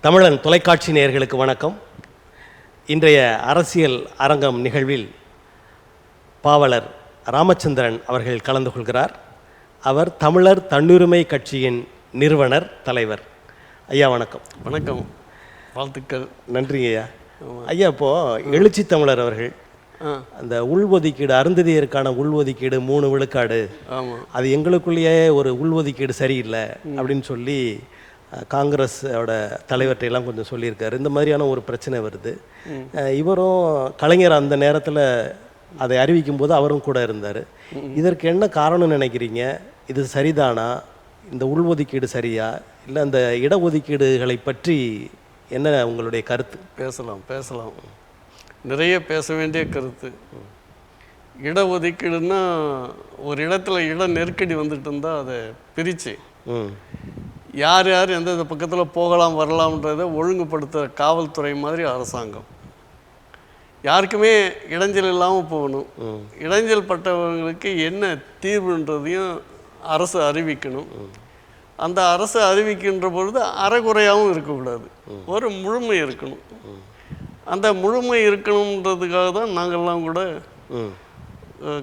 தமிழன் தொலைக்காட்சி நேயர்களுக்கு வணக்கம். இன்றைய அரசியல் அரங்கம் நிகழ்வில் பாவலர் ராமச்சந்திரன் அவர்கள் கலந்து கொள்கிறார். அவர் தமிழர் தன்னுரிமை கட்சியின் நிறுவனர், தலைவர். ஐயா வணக்கம். வணக்கம், வாழ்த்துக்கள். நன்றிங்க ஐயா. ஐயா, இப்போது எழுச்சி தமிழர் அவர்கள் அந்த உள்ஒதுக்கீடு, அருந்ததியருக்கான உள்ஒதுக்கீடு 3 விழுக்காடு, அது எங்களுக்குள்ளேயே ஒரு உள்ஒதுக்கீடு சரியில்லை அப்படின்னு சொல்லி காங்கிரஸோட தலைவர்கிட்ட எல்லாம் கொஞ்சம் சொல்லியிருக்காரு. இந்த மாதிரியான ஒரு பிரச்சனை வருது. இவரும் கலைஞர் அந்த நேரத்தில் அதை அறிவிக்கும் போது அவரும் கூட இருந்தார். இதற்கு என்ன காரணம்னு நினைக்கிறீங்க? இது சரிதானா? இந்த உள்ஒதுக்கீடு சரியா, இல்லை அந்த இடஒதுக்கீடுகளை பற்றி என்ன உங்களுடைய கருத்து? பேசலாம் நிறைய பேச வேண்டிய கருத்து. இடஒதுக்கீடுன்னா ஒரு இடத்துல இட நெருக்கடி வந்துட்டு இருந்தால் அதை பிரித்து யார் யார் எந்தெந்த பக்கத்தில் போகலாம் வரலாம்ன்றதை ஒழுங்குபடுத்துகிற காவல்துறை மாதிரி அரசாங்கம். யாருக்குமே இடைஞ்சல் இல்லாமல் போகணும். இடைஞ்சல் பட்டவங்களுக்கு என்ன தீர்வுன்றதையும் அரசு அறிவிக்கணும். அந்த அரசு அறிவிக்கின்ற பொழுது அறகுறையாகவும் இருக்கக்கூடாது, ஒரு முழுமை இருக்கணும். அந்த முழுமை இருக்கணுன்றதுக்காக தான் நாங்கள்லாம் கூட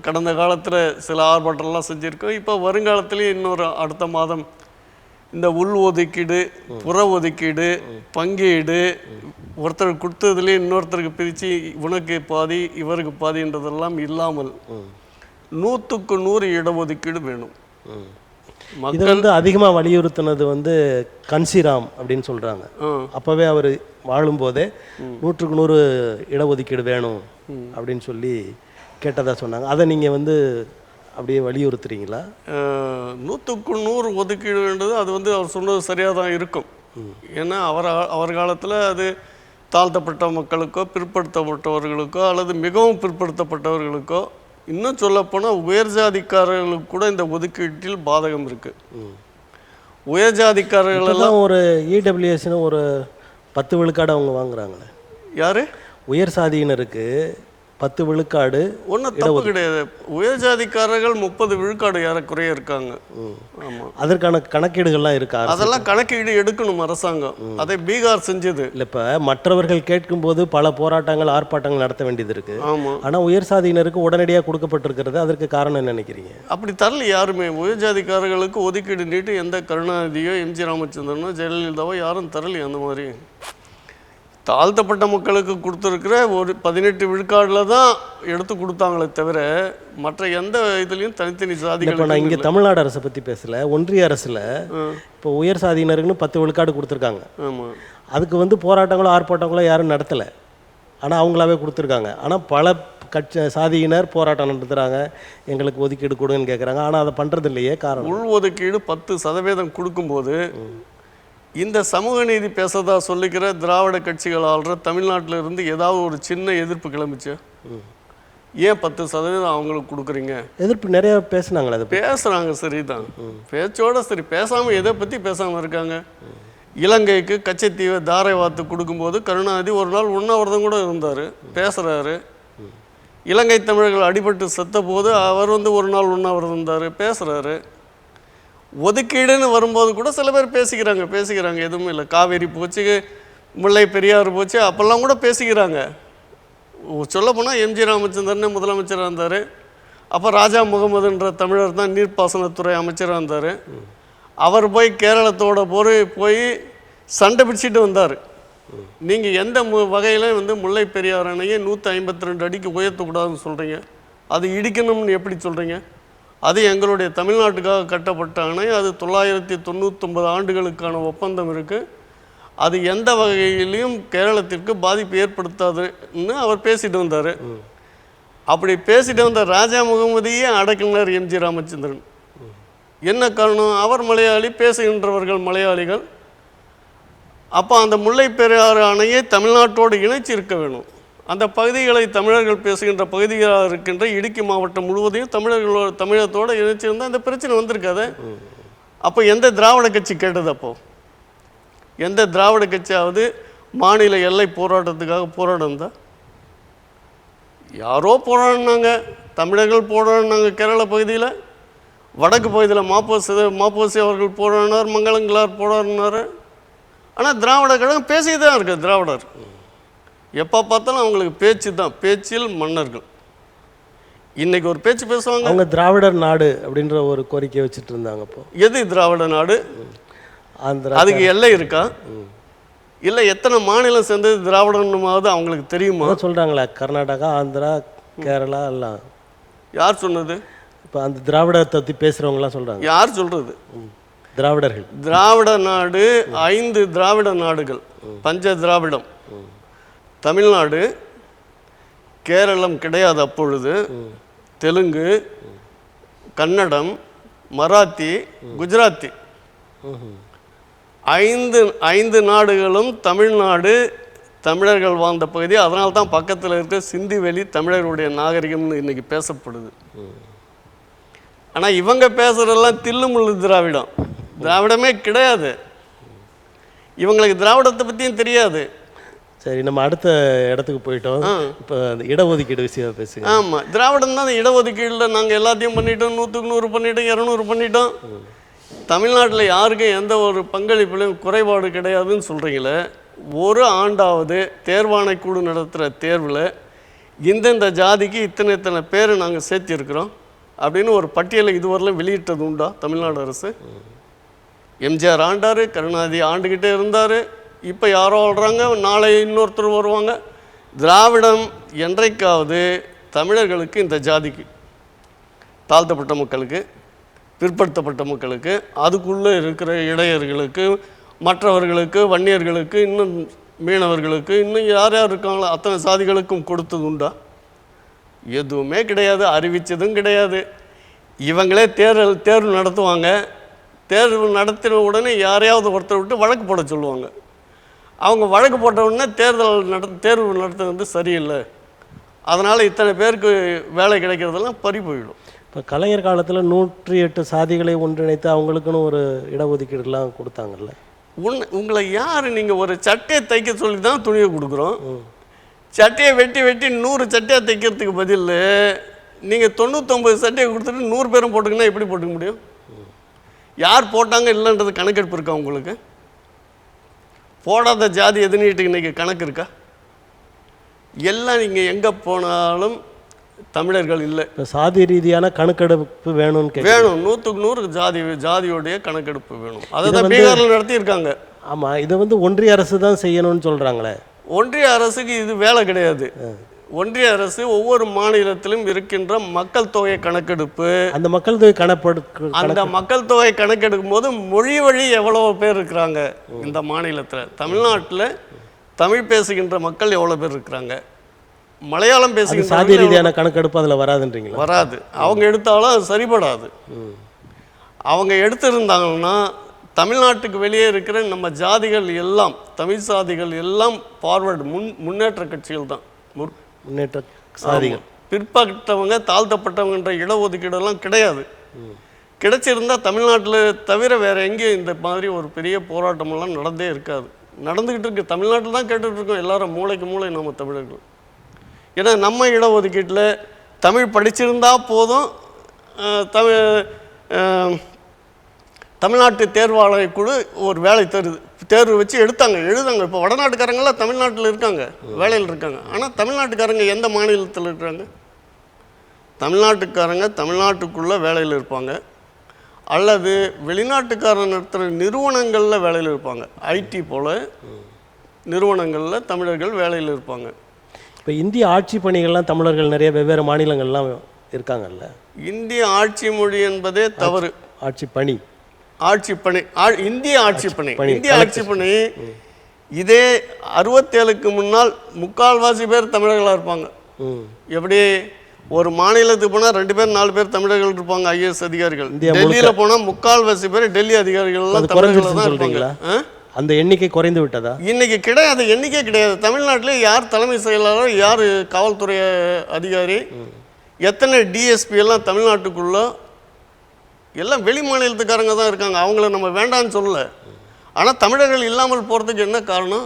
கடந்த காலத்தில் சில ஆர்ப்பாட்டம்லாம் செஞ்சுருக்கோம். இப்போ வருங்காலத்துலேயும் இன்னொரு அடுத்த மாதம் இந்த உள் ஒதுக்கீடு, புற ஒதுக்கீடு, பங்கீடு, ஒருத்தர் கொடுத்ததுலேயே இன்னொருத்தருக்கு பிரித்து உனக்கு பாதி இவருக்கு பாதின்றதெல்லாம் இல்லாமல் 100க்கு 100 இடஒதுக்கீடு வேணும். மக்கள் வந்து அதிகமாக வலியுறுத்தினது வந்து கன்சிராம் அப்படின்னு சொல்கிறாங்க. அப்போவே அவர் வாழும்போதே 100க்கு 100 இடஒதுக்கீடு வேணும் அப்படின்னு சொல்லி கேட்டதாக சொன்னாங்க. அதை நீங்கள் வந்து அப்படியே வலியுறுத்துறீங்களா? 100க்கு 100 ஒதுக்கீடு வேண்டது அது வந்து அவர் சொன்னது சரியாக தான் இருக்கும். ஏன்னா அவர் காலத்தில் அது தாழ்த்தப்பட்ட மக்களுக்கோ, பிற்படுத்தப்பட்டவர்களுக்கோ, அல்லது மிகவும் பிற்படுத்தப்பட்டவர்களுக்கோ, இன்னும் சொல்லப்போனால் உயர் ஜாதிக்காரர்களுக்கு கூட இந்த ஒதுக்கீட்டில் பாதகம் இருக்குது. உயர் ஜாதிக்காரர்களெல்லாம் ஒரு இடபிள்யூஎஸ்னு ஒரு 10 விழுக்காடு அவங்க வாங்குறாங்களே. யார்? உயர் சாதியினருக்கு 10 விழுக்காடு ஒன்றும் தப்பு கிடையாது. உயர் ஜாதிக்காரர்கள் 30 விழுக்காடு ஏறக்குறைய இருக்காங்க. ஆமாம், அதற்கான கணக்கீடுகள்லாம் இருக்கா? அதெல்லாம் கணக்கீடு எடுக்கணும் அரசாங்கம். அதை பீகார் செஞ்சது இல்லை. இப்போ மற்றவர்கள் கேட்கும்போது பல போராட்டங்கள், ஆர்ப்பாட்டங்கள் நடத்த வேண்டியது இருக்கு. ஆமாம், ஆனால் உயர் சாதியினருக்கு உடனடியாக கொடுக்கப்பட்டிருக்கிறது. அதற்கு காரணம் என்ன நினைக்கிறீங்க? அப்படி தரல யாருமே. உயர் ஜாதிக்காரர்களுக்கு ஒதுக்கீடு நீட்டு எந்த கருணாநிதியோ, எம்ஜி ராமச்சந்திரனோ, ஜெயலலிதாவோ யாரும் தரலையே. அந்த மாதிரி தாழ்த்தப்பட்ட மக்களுக்கு கொடுத்துருக்கிற ஒரு 18 விழுக்காடில் தான் எடுத்து கொடுத்தாங்களே தவிர மற்ற எந்த இதுலேயும் தனித்தனி சாதிகள். இப்போ நான் இங்கே தமிழ்நாடு அரசை பற்றி பேசலை, ஒன்றிய அரசில் இப்போ உயர் சாதியினருக்குன்னு 10 விழுக்காடு கொடுத்துருக்காங்க. ஆமாம், அதுக்கு வந்து போராட்டங்களோ ஆர்ப்பாட்டங்களோ யாரும் நடத்தலை. ஆனால் அவங்களாவே கொடுத்துருக்காங்க. ஆனால் பல சாதியினர் போராட்டம் நடத்துகிறாங்க, எங்களுக்கு ஒதுக்கீடு கொடுங்கன்னு கேட்குறாங்க. ஆனால் அதை பண்ணுறது இல்லையே. காரணம், உள் ஒதுக்கீடு 10% கொடுக்கும்போது இந்த சமூக நீதி பேசதா சொல்லிக்கிற திராவிட கட்சிகள் ஆள்ற தமிழ்நாட்டில் இருந்து ஏதாவது ஒரு சின்ன எதிர்ப்பு கிளம்பிச்சு? ஏன் 10% அவங்களுக்கு கொடுக்குறீங்க? எதிர்ப்பு நிறைய பேசுனாங்களே. அதை பேசுகிறாங்க, சரிதான், பேச்சோட சரி. பேசாமல் எதை பற்றி பேசாமல் இருக்காங்க? இலங்கைக்கு கச்சத்தீவை தாரை வாத்து கொடுக்கும்போது கருணாநிதி ஒரு நாள் உண்ணாவிரதம் கூட இருந்தார், பேசுகிறாரு. இலங்கை தமிழர்கள் அடிபட்டு செத்த போது அவர் வந்து ஒரு நாள் உண்ணாவிரதம் இருந்தார், பேசுகிறாரு. ஒதுக்கீடுன்னு வரும்போது கூட சில பேர் பேசிக்கிறாங்க, எதுவுமே இல்லை. காவேரி போச்சு, முல்லை பெரியாறு போச்சு, அப்போல்லாம் கூட பேசிக்கிறாங்க. சொல்லப்போனால் எம்ஜி ராமச்சந்திரன் முதலமைச்சராக இருந்தார். அப்போ ராஜா முகமதுன்ற தமிழர் தான் நீர்ப்பாசனத்துறை அமைச்சராக இருந்தார். அவர் போய் கேரளத்தோட போய் சண்டை பிடிச்சிட்டு வந்தார். நீங்கள் எந்த வகையில் வந்து முல்லை பெரியாறு அணையை 152 அடிக்கு உயர்த்தக்கூடாதுன்னு சொல்கிறீங்க? அது இடிக்கணும்னு எப்படி சொல்கிறீங்க? அது எங்களுடைய தமிழ்நாட்டுக்காக கட்டப்பட்ட அணை. அது 999 ஆண்டுகளுக்கான ஒப்பந்தம் இருக்குது. அது எந்த வகையிலையும் கேரளத்திற்கு பாதிப்பு ஏற்படுத்தாதுன்னு அவர் பேசிட்டு வந்தார். அப்படி பேசிட்டு வந்த ராஜா முகமதியே அடக்கினார் எம்ஜி ராமச்சந்திரன். என்ன காரணம்? அவர் மலையாளி, பேசுகின்றவர்கள் மலையாளிகள். அப்போ அந்த முல்லை பெரியாறு அணையை தமிழ்நாட்டோடு இணைச்சி இருக்க வேணும். அந்த பகுதிகளை தமிழர்கள் பேசுகின்ற பகுதிகளாக இருக்கின்ற இடுக்கி மாவட்டம் முழுவதையும் தமிழகத்தோடு இணைச்சிருந்தால் அந்த பிரச்சனை வந்திருக்காது. அப்போ எந்த திராவிட கட்சி கேட்டது? அப்போது எந்த திராவிட கட்சியாவது மாநில எல்லை போராட்டத்துக்காக போராடினா? யாரோ போராடினாங்க, தமிழர்கள் போராடினாங்க. கேரள பகுதியில், வடக்கு பகுதியில் மாப்போசி அவர்கள் போராடினார், மங்களங்கிளார் போராடினார். ஆனால் திராவிட கழகம் பேசி தான் இருக்குது. திராவிடர் எப்போ பார்த்தாலும் அவங்களுக்கு பேச்சு தான், பேச்சில் மன்னர்கள். இன்னைக்கு ஒரு பேச்சு பேசுவாங்க, அவங்க திராவிடர் நாடு அப்படின்ற ஒரு கோரிக்கை வச்சுட்டு இருந்தாங்க. அப்போ எது திராவிட நாடு? ஆந்திரா, அதுக்கு எல்லை இருக்கா? இல்லை எத்தனை மாநிலம் சேர்ந்தது திராவிடமாவது அவங்களுக்கு தெரியுமா? சொல்கிறாங்களே கர்நாடகா, ஆந்திரா, கேரளா எல்லாம். யார் சொன்னது? இப்போ அந்த திராவிடத்தை பற்றி பேசுகிறவங்களாம் சொல்கிறாங்க. யார் சொல்கிறது? திராவிடர்கள். திராவிட நாடு 5 திராவிட நாடுகள், பஞ்ச திராவிடம். தமிழ்நாடு, கேரளம் கிடையாது அப்பொழுது, தெலுங்கு, கன்னடம், மராத்தி, குஜராத்தி, 5 நாடுகளும் தமிழ்நாடு, தமிழர்கள் வாழ்ந்த பகுதி. அதனால தான் பக்கத்தில் இருக்க சிந்திவெளி தமிழர்களுடைய நாகரிகம்னு இன்னைக்கு பேசப்படுது. ஆனால் இவங்க பேசுகிறதெல்லாம் தில்லுமுள்ளு திராவிடம், திராவிடமே கிடையாது. இவங்களுக்கு திராவிடத்தை பற்றியும் தெரியாது. சரி, நம்ம அடுத்த இடத்துக்கு போயிட்டோம். இப்போ அந்த இடஒதுக்கீடு விஷயம் பேசுங்க. ஆமாம், திராவிடம் தான் இடஒதுக்கீடில் நாங்கள் எல்லாத்தையும் பண்ணிட்டோம், 100க்கு 100 பண்ணிட்டோம், 200 பண்ணிட்டோம். தமிழ்நாட்டில் யாருக்கும் எந்த ஒரு பங்களிப்புலையும் குறைபாடு கிடையாதுன்னு சொல்கிறீங்களே. ஒரு ஆண்டாவது தேர்வாணைக்குழு நடத்துகிற தேர்வில் இந்தந்த ஜாதிக்கு இத்தனை பேர் நாங்கள் சேர்த்திருக்கிறோம் அப்படின்னு ஒரு பட்டியலை இதுவரையிலும் வெளியிட்டது உண்டா தமிழ்நாடு அரசு? எம்ஜிஆர் ஆண்டார், கருணாநிதி ஆண்டுகிட்டே இருந்தார். இப்போ யாரோ ஆள்றாங்க, நாளை இன்னொருத்தர் வருவாங்க. திராவிடம் என்றைக்காவது தமிழர்களுக்கு, இந்த ஜாதிக்கு, தாழ்த்தப்பட்ட மக்களுக்கு, பிற்படுத்தப்பட்ட மக்களுக்கு, அதுக்குள்ளே இருக்கிற இடையர்களுக்கு, மற்றவர்களுக்கு, வன்னியர்களுக்கு, இன்னும் மீனவர்களுக்கு, இன்னும் யார் யார் இருக்காங்களோ அத்தனை சாதிகளுக்கும் கொடுத்தது உண்டா? எதுவுமே கிடையாது, அறிவித்ததும் கிடையாது. இவங்களே தேர்வு நடத்துவாங்க. தேர்வு நடத்தின உடனே யாரையாவது ஒருத்தர் விட்டு வழக்கு போட சொல்லுவாங்க. அவங்க வழக்கு போட்ட உடனே தேர்வு நடத்துறது சரியில்லை, அதனால் இத்தனை பேருக்கு வேலை கிடைக்கிறதெல்லாம் பறி போயிடும். இப்போ கலைஞர் காலத்தில் 108 சாதிகளை ஒன்றிணைத்து அவங்களுக்குன்னு ஒரு இடஒதுக்கீடுலாம் கொடுத்தாங்கல்ல. உங்களை யார், நீங்கள் ஒரு சட்டையை தைக்க சொல்லி தான் துணியை கொடுக்குறோம். சட்டையை வெட்டி 100 சட்டையை தைக்கிறதுக்கு பதில் நீங்கள் 99 சட்டையை கொடுத்துட்டு 100 பேரும் போட்டுங்கன்னா எப்படி போட்டுக்க முடியும்? யார் போட்டாங்க இல்லைன்றது கணக்கெடுப்பு இருக்கா உங்களுக்கு? போடாத ஜாதி எதுன்னுட்டு இன்றைக்கி கணக்கு இருக்கா? எல்லாம் நீங்கள் எங்கே போனாலும் தமிழர்கள் இல்லை. இப்போ சாதி ரீதியான கணக்கெடுப்பு வேணும், 100க்கு 100 ஜாதியோடைய கணக்கெடுப்பு வேணும். அதை தான் பீகாரில் நடத்தியிருக்காங்க. ஆமாம், இதை ஒன்றிய அரசு தான் செய்யணும்னு சொல்கிறாங்களே. ஒன்றிய அரசுக்கு இது வேலை கிடையாது. ஒன்றிய அரசு ஒவ்வொரு மாநிலத்திலும் இருக்கின்ற மக்கள் தொகை கணக்கெடுப்பு, அந்த மக்கள் தொகை அந்த மக்கள் தொகை கணக்கெடுக்கும் போது மொழி வழி எவ்வளோ பேர் இருக்கிறாங்க இந்த மாநிலத்தில். தமிழ்நாட்டில் தமிழ் பேசுகின்ற மக்கள் எவ்வளோ பேர் இருக்கிறாங்க, மலையாளம் பேசுகின்ற சாதி ரீதியான கணக்கெடுப்பு அதில் வராதுன்றீங்களா? வராது. அவங்க எடுத்தாலும் அது சரிபடாது. அவங்க எடுத்திருந்தாங்கன்னா தமிழ்நாட்டுக்கு வெளியே இருக்கிற நம்ம ஜாதிகள் எல்லாம், தமிழ் சாதிகள் எல்லாம் ஃபார்வர்டு, முன்னேற்ற கட்சிகள் தான், முன்னேற்ற சாதிகள். பிற்பட்டவங்க, தாழ்த்தப்பட்டவங்கன்ற இடஒதுக்கீடெல்லாம் கிடையாது. கிடைச்சிருந்தால் தமிழ்நாட்டில் தவிர வேறு எங்கேயும் இந்த மாதிரி ஒரு பெரிய போராட்டமெல்லாம் நடந்தே இருக்காது. நடந்துக்கிட்டு இருக்கு, தமிழ்நாட்டில் தான் கேட்டுட்ருக்கோம் எல்லாரும், மூளைக்கு மூளை நம்ம தமிழர்கள். ஏன்னா நம்ம இடஒதுக்கீட்டில் தமிழ் படிச்சிருந்தா போதும், தமிழ்நாட்டு தேர்வாளர் குழு ஒரு வேலை தேர்வு வச்சு எழுதாங்க. இப்போ வடநாட்டுக்காரங்களாம் தமிழ்நாட்டில் இருக்காங்க, வேலையில் இருக்காங்க. ஆனால் தமிழ்நாட்டுக்காரங்க எந்த மாநிலத்தில் இருக்கிறாங்க? தமிழ்நாட்டுக்காரங்க தமிழ்நாட்டுக்குள்ளே வேலையில் இருப்பாங்க, அல்லது வெளிநாட்டுக்காரன் நடத்துகிற நிறுவனங்களில் வேலையில் இருப்பாங்க. ஐடி போல் நிறுவனங்களில் தமிழர்கள் வேலையில் இருப்பாங்க. இப்போ இந்திய ஆட்சி பணிகள்லாம் தமிழர்கள் நிறைய வெவ்வேறு மாநிலங்கள்லாம் இருக்காங்கல்ல. இந்திய ஆட்சி மொழி என்பதே தவறு. ஆட்சி பணி, இந்திய ஆட்சி பணி இதே 67க்கு முன்னால் 3/4 பேர் தமிழர்களாக இருப்பாங்க. எப்படி ஒரு மாநிலத்துக்கு போனால் 2 பேர் 4 பேர் தமிழர்கள் இருப்பாங்க, ஐஏஎஸ் அதிகாரிகள். டெல்லியில் போனால் 3/4 பேர் டெல்லி அதிகாரிகள்லாம் தமிழர்கள் தான் இருப்பாங்க. அந்த எண்ணிக்கை குறைந்து விட்டதா? இன்னைக்கு கிடையாது, எண்ணிக்கை கிடையாது. தமிழ்நாட்டில் யார் தலைமை செயலாளர், யார் காவல்துறை அதிகாரி, எத்தனை டிஎஸ்பி எல்லாம் தமிழ்நாட்டுக்குள்ள எல்லாம் வெளி மாநிலத்துக்காரங்க தான் இருக்காங்க. அவங்கள நம்ம வேண்டான்னு சொல்லலை. ஆனால் தமிழர்கள் இல்லாமல் போகிறதுக்கு என்ன காரணம்?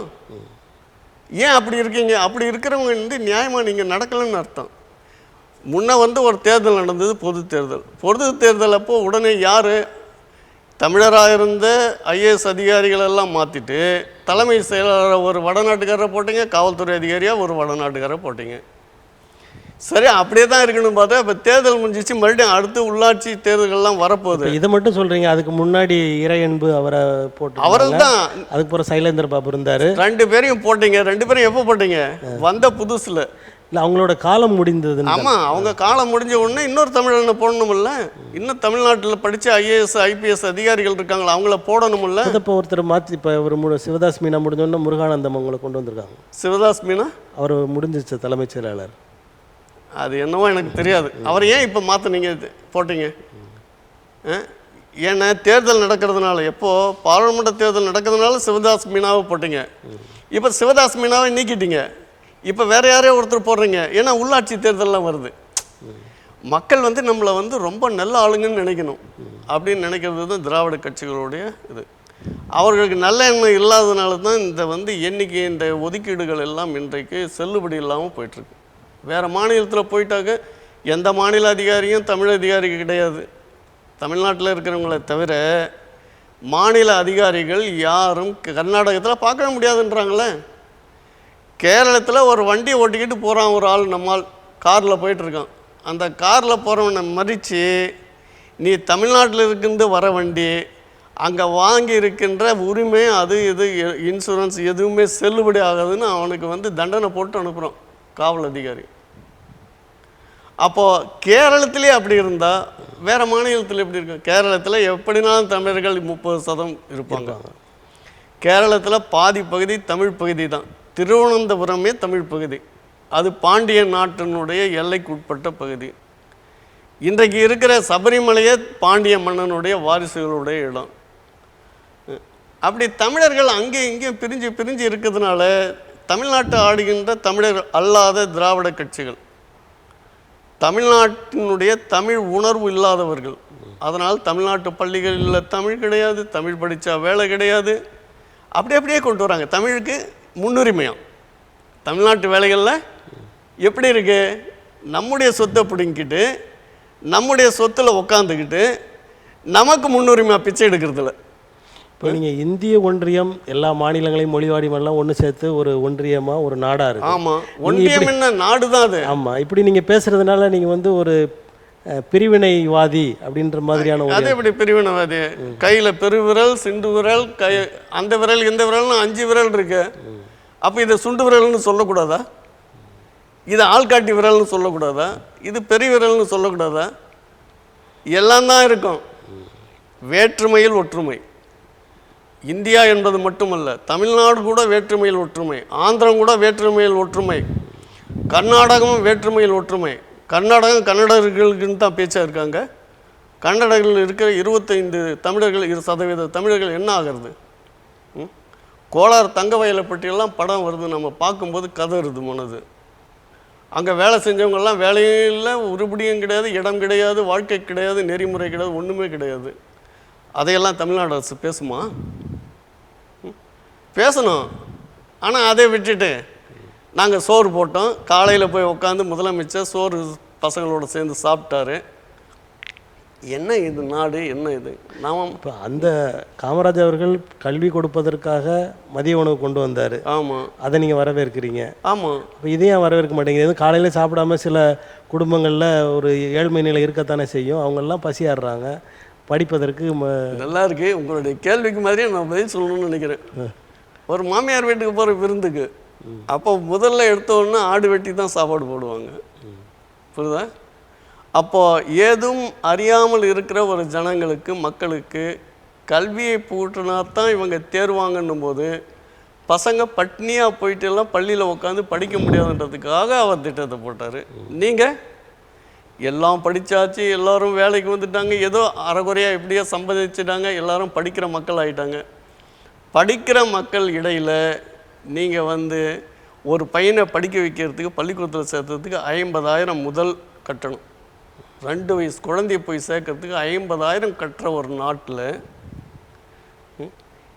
ஏன் அப்படி இருக்கீங்க? அப்படி இருக்கிறவங்க நியாயமாக நீங்கள் நடக்கலைன்னு அர்த்தம். முன்ன ஒரு தேர்தல் நடந்தது, பொது தேர்தல் அப்போது உடனே யார் தமிழராக இருந்த ஐஏஎஸ் அதிகாரிகளெல்லாம் மாற்றிட்டு தலைமை செயலாளர் ஒரு வடநாட்டுக்காரரை போட்டிங்க, காவல்துறை அதிகாரியாக ஒரு வடநாட்டுக்காரரை போட்டிங்க. சரி, அப்படியே தான் இருக்கணும் பார்த்தா இப்போ தேர்தல் முடிஞ்சிச்சு, மறுபடியும் அடுத்து உள்ளாட்சி தேர்தல்கள்லாம் வரப்போகுது. இதை மட்டும் சொல்கிறீங்க, அதுக்கு முன்னாடி இறையன்பு அவரை போட்டு அவர்கள் தான், அதுக்கு பிறகு சைலேந்திர பாபு இருந்தார். 2 பேரையும் போட்டிங்க. 2 பேரும் எப்போ போட்டிங்க? வந்த புதுசில். இல்லை, அவங்களோட காலம் முடிந்தது. ஆமாம், அவங்க காலம் முடிஞ்ச உடனே இன்னொரு தமிழனை போடணுமில்ல. இன்னும் தமிழ்நாட்டில் படித்த ஐஏஎஸ் ஐபிஎஸ் அதிகாரிகள் இருக்காங்களா, அவங்கள போடணுமில்ல. இப்போ ஒருத்தர் மாற்றி இப்போ ஒரு சிவதாஸ் மீனா முடிஞ்சோடனே முருகானந்தம் அவங்களை கொண்டு வந்திருக்காங்க. சிவதாஸ் மீனா அவர் முடிஞ்சிச்சு தலைமைச் செயலாளர். அது என்னவோ எனக்கு தெரியாது. அவர் ஏன் இப்போ மாற்றினீங்க போட்டிங்க? ஏன்னா தேர்தல் நடக்கிறதுனால, எப்போது பாராளுமன்ற தேர்தல் நடக்கிறதுனால சிவதாஸ் மீனாவை போட்டிங்க. இப்போ சிவதாஸ் மீனாவை நீக்கிட்டீங்க. இப்போ வேறு யாரையோ ஒருத்தர் போடுறீங்க. ஏன்னா உள்ளாட்சி தேர்தல்லாம் வருது. மக்கள் நம்மளை ரொம்ப நல்ல ஆளுங்கன்னு நினைக்கணும். அப்படின்னு நினைக்கிறது தான் திராவிட கட்சிகளுடைய இது. அவர்களுக்கு நல்ல எண்ணம் இல்லாததுனால தான் இந்த எண்ணிக்கை, இந்த ஒதுக்கீடுகள் எல்லாம் இன்றைக்கு செல்லுபடி இல்லாமல் போயிட்டுருக்கு. வேறு மாநிலத்தில் போயிட்டாக்க எந்த மாநில அதிகாரியும் தமிழ் அதிகாரி கிடையாது. தமிழ்நாட்டில் இருக்கிறவங்கள தவிர மாநில அதிகாரிகள் யாரும் கர்நாடகத்தில் பார்க்க முடியாதுன்றாங்களே. கேரளத்தில் ஒரு வண்டி ஓட்டிக்கிட்டு போகிறான் ஒரு ஆள், நம்மால் காரில் போயிட்டுருக்கான். அந்த காரில் போகிறவனை மறித்து, நீ தமிழ்நாட்டில் இருந்து வர வண்டி, அங்கே வாங்கி இருக்கின்ற உரிமை, அது இது இன்சூரன்ஸ் எதுவுமே செல்லுபடி ஆகாதுன்னு அவனுக்கு தண்டனை போட்டு அனுப்புகிறான் காவல் அதிகாரி. அப்போது கேரளத்திலே அப்படி இருந்தால் வேறு மாநிலத்தில் எப்படி இருக்கும்? கேரளத்தில் எப்படினாலும் தமிழர்கள் 30% இருப்பாங்க. கேரளத்தில் பாதி பகுதி தமிழ் பகுதி தான். திருவனந்தபுரமே தமிழ் பகுதி. அது பாண்டிய நாட்டினுடைய எல்லைக்கு உட்பட்ட பகுதி. இன்றைக்கு இருக்கிற சபரிமலையே பாண்டிய மன்னனுடைய வாரிசுகளுடைய இடம். அப்படி தமிழர்கள் அங்கேயும் இங்கேயும் பிரிஞ்சு பிரிஞ்சு இருக்கிறதுனால தமிழ்நாட்டை ஆடுகின்ற தமிழர் அல்லாத திராவிட கட்சிகள் தமிழ்நாட்டினுடைய தமிழ் உணர்வு இல்லாதவர்கள். அதனால் தமிழ்நாட்டு பள்ளிகளில் தமிழ் கிடையாது, தமிழ் படித்தா வேலை கிடையாது, அப்படியே கொண்டு வராங்க. தமிழுக்கு முன்னுரிமையாக தமிழ்நாட்டு வேலைகளில் எப்படி இருக்கு? நம்முடைய சொத்தை பிடிங்கிட்டு நம்முடைய சொத்தில் உக்காந்துக்கிட்டு நமக்கு முன்னுரிமையாக பிச்சை எடுக்கிறதுல. இப்போ நீங்கள் இந்திய ஒன்றியம் எல்லா மாநிலங்களையும் மொழிவாரிமெல்லாம் ஒன்று சேர்த்து ஒரு ஒன்றியமாக ஒரு நாடாக இருக்குது. ஆமாம், ஒன்றியம் என்ன நாடு தான் அது. ஆமாம், இப்படி நீங்கள் பேசுகிறதுனால நீங்கள் ஒரு பிரிவினைவாதி அப்படின்ற மாதிரியான. அது எப்படி பிரிவினைவாதி? கையில் பெருவிரல், சிண்டு விரல், அந்த விரல் இந்த விரல்னு 5 விரல் இருக்கு. அப்போ இதை சுண்டு விரல்னு சொல்லக்கூடாதா? இது ஆள்காட்டி விரல்னு சொல்லக்கூடாதா? இது பெரிய விரல்னு சொல்லக்கூடாதா? எல்லாம் தான் இருக்கும். வேற்றுமையில் ஒற்றுமை. இந்தியா என்பது மட்டுமல்ல, தமிழ்நாடு கூட வேற்றுமையில் ஒற்றுமை, ஆந்திரம் கூட வேற்றுமையில் ஒற்றுமை, கர்நாடகமும் வேற்றுமையில் ஒற்றுமை. கர்நாடகம் கன்னடர்களுக்குன்னு தான் பேச்சாக இருக்காங்க. கன்னடர்கள் இருக்கிற 25 தமிழர்கள் 2% தமிழர்கள் என்ன ஆகிறது? கோலார் தங்க வயலை பற்றியெல்லாம் படம் வருது, நம்ம பார்க்கும்போது கதறுது மனது. அங்கே வேலை செஞ்சவங்கெல்லாம் வேலையும் இல்லை, உருப்படியும் கிடையாது, இடம் கிடையாது, வாழ்க்கை கிடையாது, நெறிமுறை கிடையாது, ஒன்றுமே கிடையாது. அதையெல்லாம் தமிழ்நாடு அரசு பேசுமா? பேசணும். ஆனால் அதை விட்டுட்டு நாங்கள் சோறு போட்டோம், காலையில் போய் உட்காந்து முதலமைச்சர் சோறு பசங்களோடு சேர்ந்து சாப்பிட்டாரு. என்ன இது நாடு? என்ன இது? நாம் இப்போ அந்த காமராஜ் அவர்கள் கல்வி கொடுப்பதற்காக மதிய உணவு கொண்டு வந்தார். ஆமாம், அதை நீங்கள் வரவேற்கிறீங்க. ஆமாம். இப்போ இதையும் வரவேற்க மாட்டேங்குது. எதுவும் காலையில் சாப்பிடாம சில குடும்பங்களில் ஒரு ஏழ்மை நிலை இருக்கத்தானே செய்யும். அவங்கெல்லாம் பசியாடுறாங்க. படிப்பதற்கு நல்லா இருக்கு. உங்களுடைய கேள்விக்கு மாதிரியே நான் பதில் சொல்லணும்னு நினைக்கிறேன். ஒரு மாமியார் வீட்டுக்கு போகிற விருந்துக்கு அப்போ முதல்ல எடுத்தோன்னா ஆடு வெட்டி தான் சாப்பாடு போடுவாங்க. புரியுதா? அப்போது ஏதும் அறியாமல் இருக்கிற ஒரு ஜனங்களுக்கு, மக்களுக்கு கல்வியை பூட்டினா தான் இவங்க தேர்வாங்கன்னும் போது பசங்க பட்னியாக போயிட்டு எல்லாம் பள்ளியில் உட்காந்து படிக்க முடியாதுன்றதுக்காக அவர் திட்டத்தை போட்டார். நீங்கள் எல்லாம் படித்தாச்சு, எல்லோரும் வேலைக்கு வந்துட்டாங்க, ஏதோ அரைகுறையாக எப்படியோ சம்பாதிச்சிட்டாங்க, எல்லோரும் படிக்கிற மக்கள் ஆகிட்டாங்க. படிக்கிற மக்கள் இடையில் நீங்கள் ஒரு பையனை படிக்க வைக்கிறதுக்கு, பள்ளிக்கூடத்தில் சேர்த்துறதுக்கு 50,000 முதல் கட்டணும். 2 வயசு குழந்தைய போய் சேர்க்கறதுக்கு 50,000 கட்டுற ஒரு நாட்டில்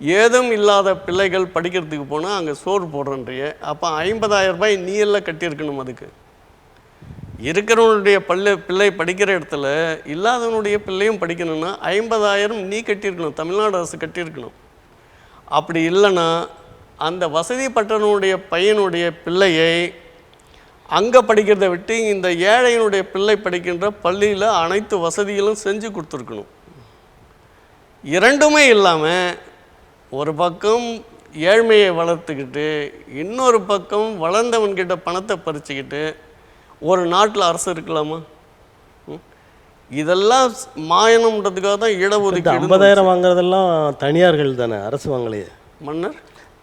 ஏதும் இல்லாத பிள்ளைகள் படிக்கிறதுக்கு போனால் அங்கே சோறு போடுறன்றிய. அப்போ 50,000 ரூபாய் நீ எல்லாம் கட்டியிருக்கணும். அதுக்கு இருக்கிறவனுடைய பிள்ளை படிக்கிற இடத்துல இல்லாதவனுடைய பிள்ளையும் படிக்கணும்னா 50,000 நீ கட்டியிருக்கணும், தமிழ்நாடு அரசு கட்டியிருக்கணும். அப்படி இல்லைன்னா அந்த வசதிப்பட்டவனுடைய பையனுடைய பிள்ளையை அங்கே படிக்கிறத விட்டு இந்த ஏழையினுடைய பிள்ளை படிக்கின்ற பள்ளியில் அனைத்து வசதிகளும் செஞ்சு கொடுத்துருக்கணும். இரண்டுமே இல்லாமல் ஒரு பக்கம் ஏழ்மையை வளர்த்துக்கிட்டு இன்னொரு பக்கம் வளர்ந்தவன்கிட்ட பணத்தை பறிச்சுக்கிட்டு ஒரு நாட்டில் அரசு இருக்கலாமா? இதெல்லாம் மாயனம்ன்றதுக்காக தான் இடஒதுக்கீடு. 50,000 வாங்குறதெல்லாம் தனியார்கள் தானே, அரசு வாங்கலையே. மன்னர்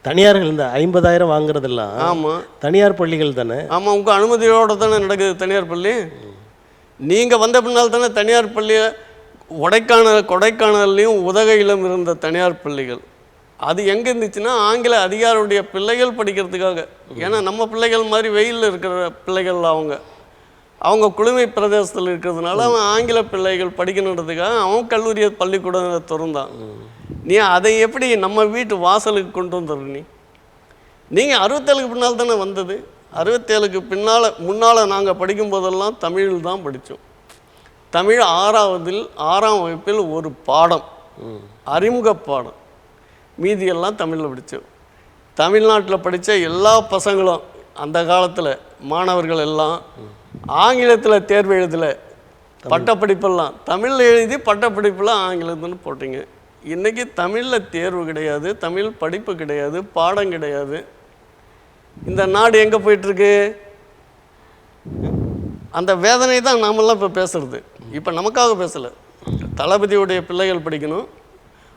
தனியார்கள் இந்த 50,000 வாங்குறதெல்லாம் ஆமாம் தனியார் பள்ளிகள் தானே. ஆமாம், உங்கள் அனுமதியோடு தானே நடக்குது தனியார் பள்ளி. நீங்கள் வந்த பின்னால் தானே தனியார் பள்ளியை கொடைக்கானல்லையும் உதகையிலும் இருந்த தனியார் பள்ளிகள் அது எங்கே இருந்துச்சுன்னா ஆங்கில அதிகாரியுடைய பிள்ளைகள் படிக்கிறதுக்காக. ஏன்னா நம்ம பிள்ளைகள் மாதிரி வெயிலில் இருக்கிற பிள்ளைகள் அவங்க குளுமை பிரதேசத்தில் இருக்கிறதுனால அவன் ஆங்கில பிள்ளைகள் படிக்கணுன்றதுக்காக அவன் கல்லூரியை பள்ளிக்கூடம் திறந்தான். நீ அதை எப்படி நம்ம வீட்டு வாசலுக்கு கொண்டு வந்துடுற? நீங்கள் 67க்கு பின்னால் தானே வந்தது. 67க்கு முன்னால் நாங்கள் படிக்கும்போதெல்லாம் தமிழில் தான் படித்தோம். தமிழ் 6ஆம் வகுப்பில் ஒரு பாடம், அறிமுக பாடம், மீதியெல்லாம் தமிழில் படித்தோம். தமிழ்நாட்டில் படித்த எல்லா பசங்களும் அந்த காலத்தில் மாணவர்கள் எல்லாம் ஆங்கிலத்தில் தேர்வு எழுதலை, பட்டப்படிப்பெல்லாம் தமிழில் எழுதி பட்டப்படிப்பெல்லாம் ஆங்கிலத்துன்னு போட்டிங்க. இன்றைக்கி தமிழில் தேர்வு கிடையாது, தமிழ் படிப்பு கிடையாது, பாடம் கிடையாது. இந்த நாடு எங்கே போயிட்டுருக்கு? அந்த வேதனை தான் நாமெல்லாம் இப்போ பேசுகிறது. இப்போ நமக்காக பேசலை, தளபதியுடைய பிள்ளைகள் படிக்கணும்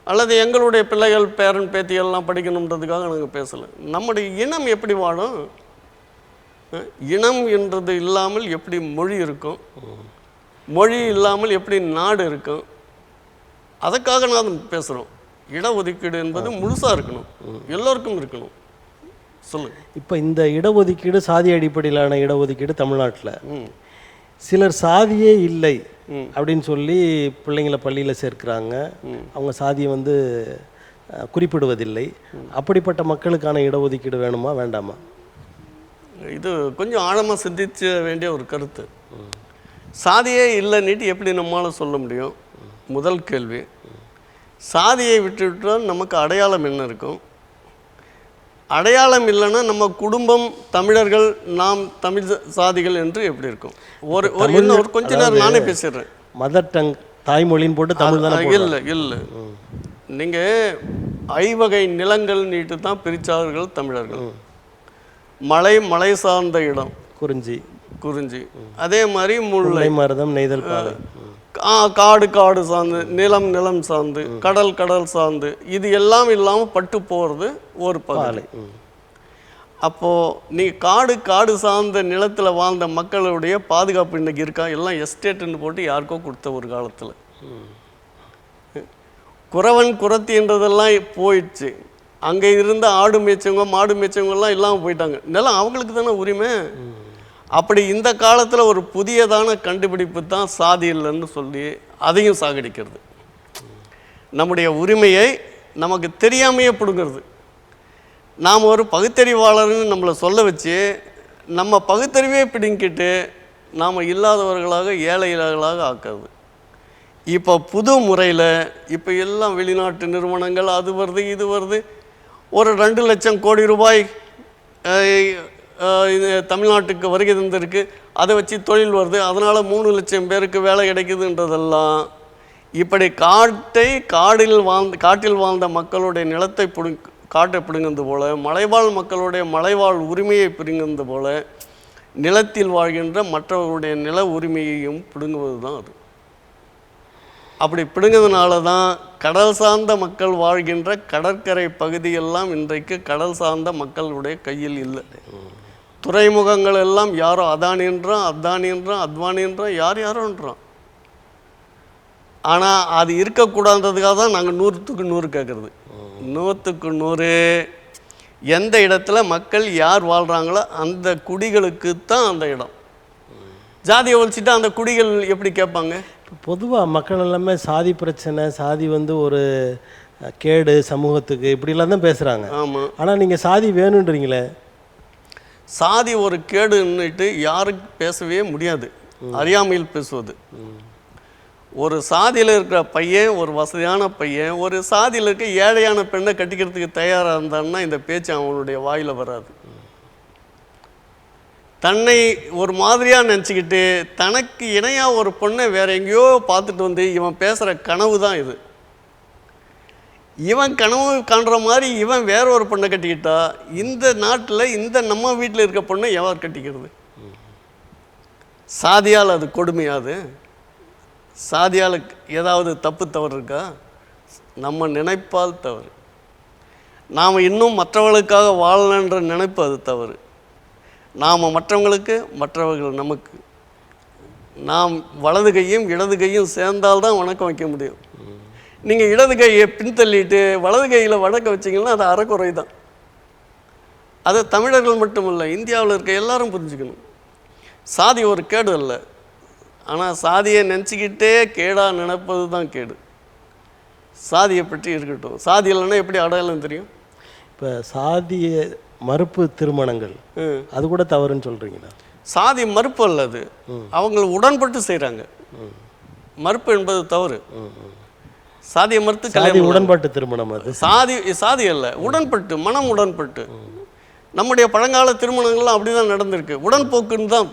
அல்லது எங்களுடைய பிள்ளைகள் பேரன் பேத்திகள்லாம் படிக்கணுன்றதுக்காக நாங்கள் பேசலை. நம்முடைய இனம் எப்படி வாழும்? இனம் என்றது இல்லாமல் எப்படி மொழி இருக்கும்? மொழி இல்லாமல் எப்படி நாடு இருக்கும்? அதுக்காக நான் பேசுகிறோம். இடஒதுக்கீடு என்பது முழுசாக இருக்கணும், எல்லோருக்கும் இருக்கணும். சொல்லுங்க. இப்போ இந்த இடஒதுக்கீடு சாதி அடிப்படையிலான இடஒதுக்கீடு தமிழ்நாட்டில் சிலர் சாதியே இல்லை அப்படின்னு சொல்லி பிள்ளைங்களை பள்ளியில் சேர்க்கிறாங்க. அவங்க சாதியை வந்து குறிப்பிடுவதில்லை. அப்படிப்பட்ட மக்களுக்கான இடஒதுக்கீடு வேணுமா வேண்டாமா? இது கொஞ்சம் ஆழமாக சிந்திக்க வேண்டிய ஒரு கருத்து. சாதியே இல்லைன்னுட்டு எப்படி நம்மளால் சொல்ல முடியும்? முதல் கேள்வி. சாதியை விட்டுவிட்டால் நமக்கு அடையாளம் என்ன இருக்கும்? அடையாளம் இல்லைன்னா நம்ம குடும்பம் தமிழர்கள், நாம் தமிழ் சாதிகள் என்று எப்படி இருக்கும்? ஒரு கொஞ்ச நேரம் நானே பேசிடுறேன். மதர் டங், தாய்மொழின்னு போட்டு தமிழ் தானே? இல்லை நீங்கள் ஐவகை நிலங்கள் நீட்டு தான் பிரித்தார்கள் தமிழர்கள். மலை சார்ந்த இடம் குறிஞ்சி, அதே மாதிரி முல்லை மருதம், நெய்தல் பாலை, காடு சார்ந்து, நிலம் சார்ந்து, கடல் சார்ந்து, இது எல்லாம் இல்லாமல் பட்டு போகிறது ஒரு பகுதி. அப்போது நீ காடு சார்ந்த நிலத்தில் வாழ்ந்த மக்களுடைய பாதுகாப்பு இன்றைக்கி இருக்கா? எல்லாம் எஸ்டேட்டுன்னு போட்டு யாருக்கோ கொடுத்த ஒரு காலத்தில். குறவன் குறத்தின்றதெல்லாம் போயிடுச்சு. அங்கே இருந்த ஆடு மேய்ச்சவங்க மாடு மேய்ச்சவங்கெல்லாம் இல்லாமல் போயிட்டாங்க. நிலம் அவங்களுக்கு தானே உரிமை. அப்படி இந்த காலத்தில் ஒரு புதியதான கண்டுபிடிப்பு தான் சாதி இல்லைன்னு சொல்லி அதையும் சாகடிக்கிறது. நம்முடைய உரிமையை நமக்கு தெரியாமையே பிடுங்கிறது. நாம் ஒரு பகுத்தறிவாளர்னு நம்மளை சொல்ல வச்சு நம்ம பகுத்தறிவே பிடுங்கிட்டு நாம் இல்லாதவர்களாக ஏழைகளாக ஆக்குறது. இப்போ புது முறையில் இப்போ எல்லாம் வெளிநாட்டு நிறுவனங்கள் அது வருது இது வருது. ஒரு 2 லட்சம் கோடி ரூபாய் தமிழ்நாட்டுக்கு வருகை தந்திருக்கு. அதை வச்சு தொழில் வருது, அதனால் 3 லட்சம் பேருக்கு வேலை கிடைக்குதுன்றதெல்லாம் இப்படி காட்டில் வாழ்ந்த மக்களுடைய நிலத்தை காட்டை பிடுங்கிறது போல, மலைவாழ் மக்களுடைய மலைவாழ் உரிமையை பிடுங்கிறது போல நிலத்தில் வாழ்கின்ற மற்றவர்களுடைய நில உரிமையையும் பிடுங்குவது தான் அது. அப்படி பிடுங்கிறதுனால தான் கடல் சார்ந்த மக்கள் வாழ்கின்ற கடற்கரை பகுதியெல்லாம் இன்றைக்கு கடல் சார்ந்த மக்களுடைய கையில் இல்லை. துறைமுகங்கள் எல்லாம் யாரோ அதானின்றான் அத்வானின்றான் யாரோன்றான். ஆனால் அது இருக்கக்கூடாதுன்றதுக்காக தான் நாங்கள் 100க்கு 100 கேட்குறது. 100க்கு 100 எந்த இடத்துல மக்கள் யார் வாழ்கிறாங்களோ அந்த குடிகளுக்கு தான் அந்த இடம். ஜாதியை ஒழிச்சிட்டா அந்த குடிகள் எப்படி கேட்பாங்க? பொதுவாக மக்கள் எல்லாமே சாதி பிரச்சனை, சாதி வந்து ஒரு கேடு சமூகத்துக்கு, இப்படிலாம் தான் பேசுகிறாங்க. ஆமாம். ஆனால் நீங்கள் சாதி வேணுன்றீங்களே. சாதி ஒரு கேடுன்னுட்டு யாருக்கு பேசவே முடியாது, அறியாமையில் பேசுவது. ஒரு சாதியில் இருக்கிற பையன், ஒரு வசதியான பையன் ஒரு சாதியில் இருக்க ஏழையான பெண்ணை கட்டிக்கிறதுக்கு தயாராக இருந்தான்னா இந்த பேச்சு அவனுடைய வாயில் வராது. தன்னை ஒரு மாதிரியாக நினச்சிக்கிட்டு தனக்கு இணையாக ஒரு பொண்ணை வேற எங்கேயோ பார்த்துட்டு வந்து இவன் பேசுகிற கனவு தான் இது. இவன் கனவு காண்ற மாதிரி இவன் வேற ஒரு பொண்ணை கட்டிக்கிட்டா இந்த நாட்டில் இந்த நம்ம வீட்டில் இருக்க பொண்ணை எவர் கட்டிக்கிறது? சாதியால் அது கொடுமையாது? சாதியால் ஏதாவது தப்பு தவறு இருக்கா? நம்ம நினைப்பால் தவறு. நாம் இன்னும் மற்றவர்களுக்காக வாழணுன்ற நினைப்பு அது தவறு. நாம் மற்றவங்களுக்கு, மற்றவர்கள் நமக்கு. நாம் வலது கையும் இடது கையும் சேர்ந்தால்தான் வணக்கம் வைக்க முடியும். நீங்கள் இடது கையை பின்தள்ளிட்டு வலது கையில் வணக்கம் வச்சிங்கன்னா அது அறக்குறை தான். அதை தமிழர்கள் மட்டுமல்ல, இந்தியாவில் இருக்க எல்லாரும் புரிஞ்சுக்கணும். சாதி ஒரு கேடு அல்ல, ஆனால் சாதியை நினச்சிக்கிட்டே கேடாக நினைப்பது தான் கேடு. சாதியை பற்றி இருக்கட்டும். சாதி இல்லைன்னா எப்படி அடையாளம் தெரியும்? இப்போ சாதிய மறுப்பு திருமணங்கள் அது கூட தவறுன்னு சொல்கிறீங்களா? சாதி மறுப்பு அல்லது, அவங்க உடன்பட்டு செய்கிறாங்க. மறுப்பு என்பது தவறு. சாதியை மறுத்து சாதி உடன்பாட்டு திருமணம் அது சாதி அல்ல, உடன்பட்டு, மனம் உடன்பட்டு. நம்முடைய பழங்கால திருமணங்கள்லாம் அப்படி தான் நடந்திருக்கு. உடன்போக்குன்னு தான்.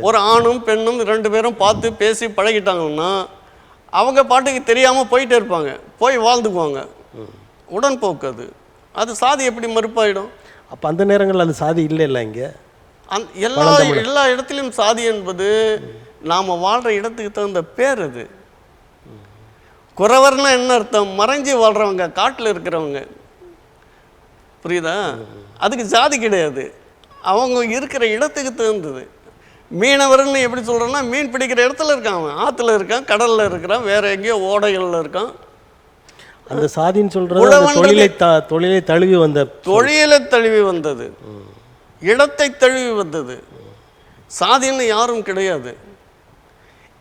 ஒரு ஆணும் பெண்ணும் 2 பேரும் பார்த்து பேசி பழகிட்டாங்கன்னா அவங்க பாட்டுக்கு தெரியாமல் போயிட்டே இருப்பாங்க, போய் வாழ்ந்துக்குவாங்க. உடன்போக்கு அது. அது சாதி எப்படி மறுப்பாயிடும்? அப்போ அந்த நேரங்களில் அது சாதி இல்லை இங்கே. எல்லா இடத்துலையும் சாதி என்பது நாம் வாழ்கிற இடத்துக்கு தகுந்த பேர். அது குறவர்னா என்ன அர்த்தம்? மறைஞ்சி வாழ்கிறவங்க, காட்டில் இருக்கிறவங்க. புரியுதா? அதுக்கு ஜாதி கிடையாது, அவங்க இருக்கிற இடத்துக்கு தகுந்தது. மீனவர்னு எப்படி சொல்கிறோன்னா, மீன் பிடிக்கிற இடத்துல இருக்கான், அவன் ஆற்றுல இருக்கான், கடலில் இருக்கிறான், வேற எங்கேயோ ஓடைகளில் இருக்கான். அந்த சாதின்னு சொல்கிறது தொழிலை தழுவி வந்த, தொழிலை தழுவி வந்தது, இடத்தை தழுவி வந்தது. சாதின்னு யாரும் கிடையாது.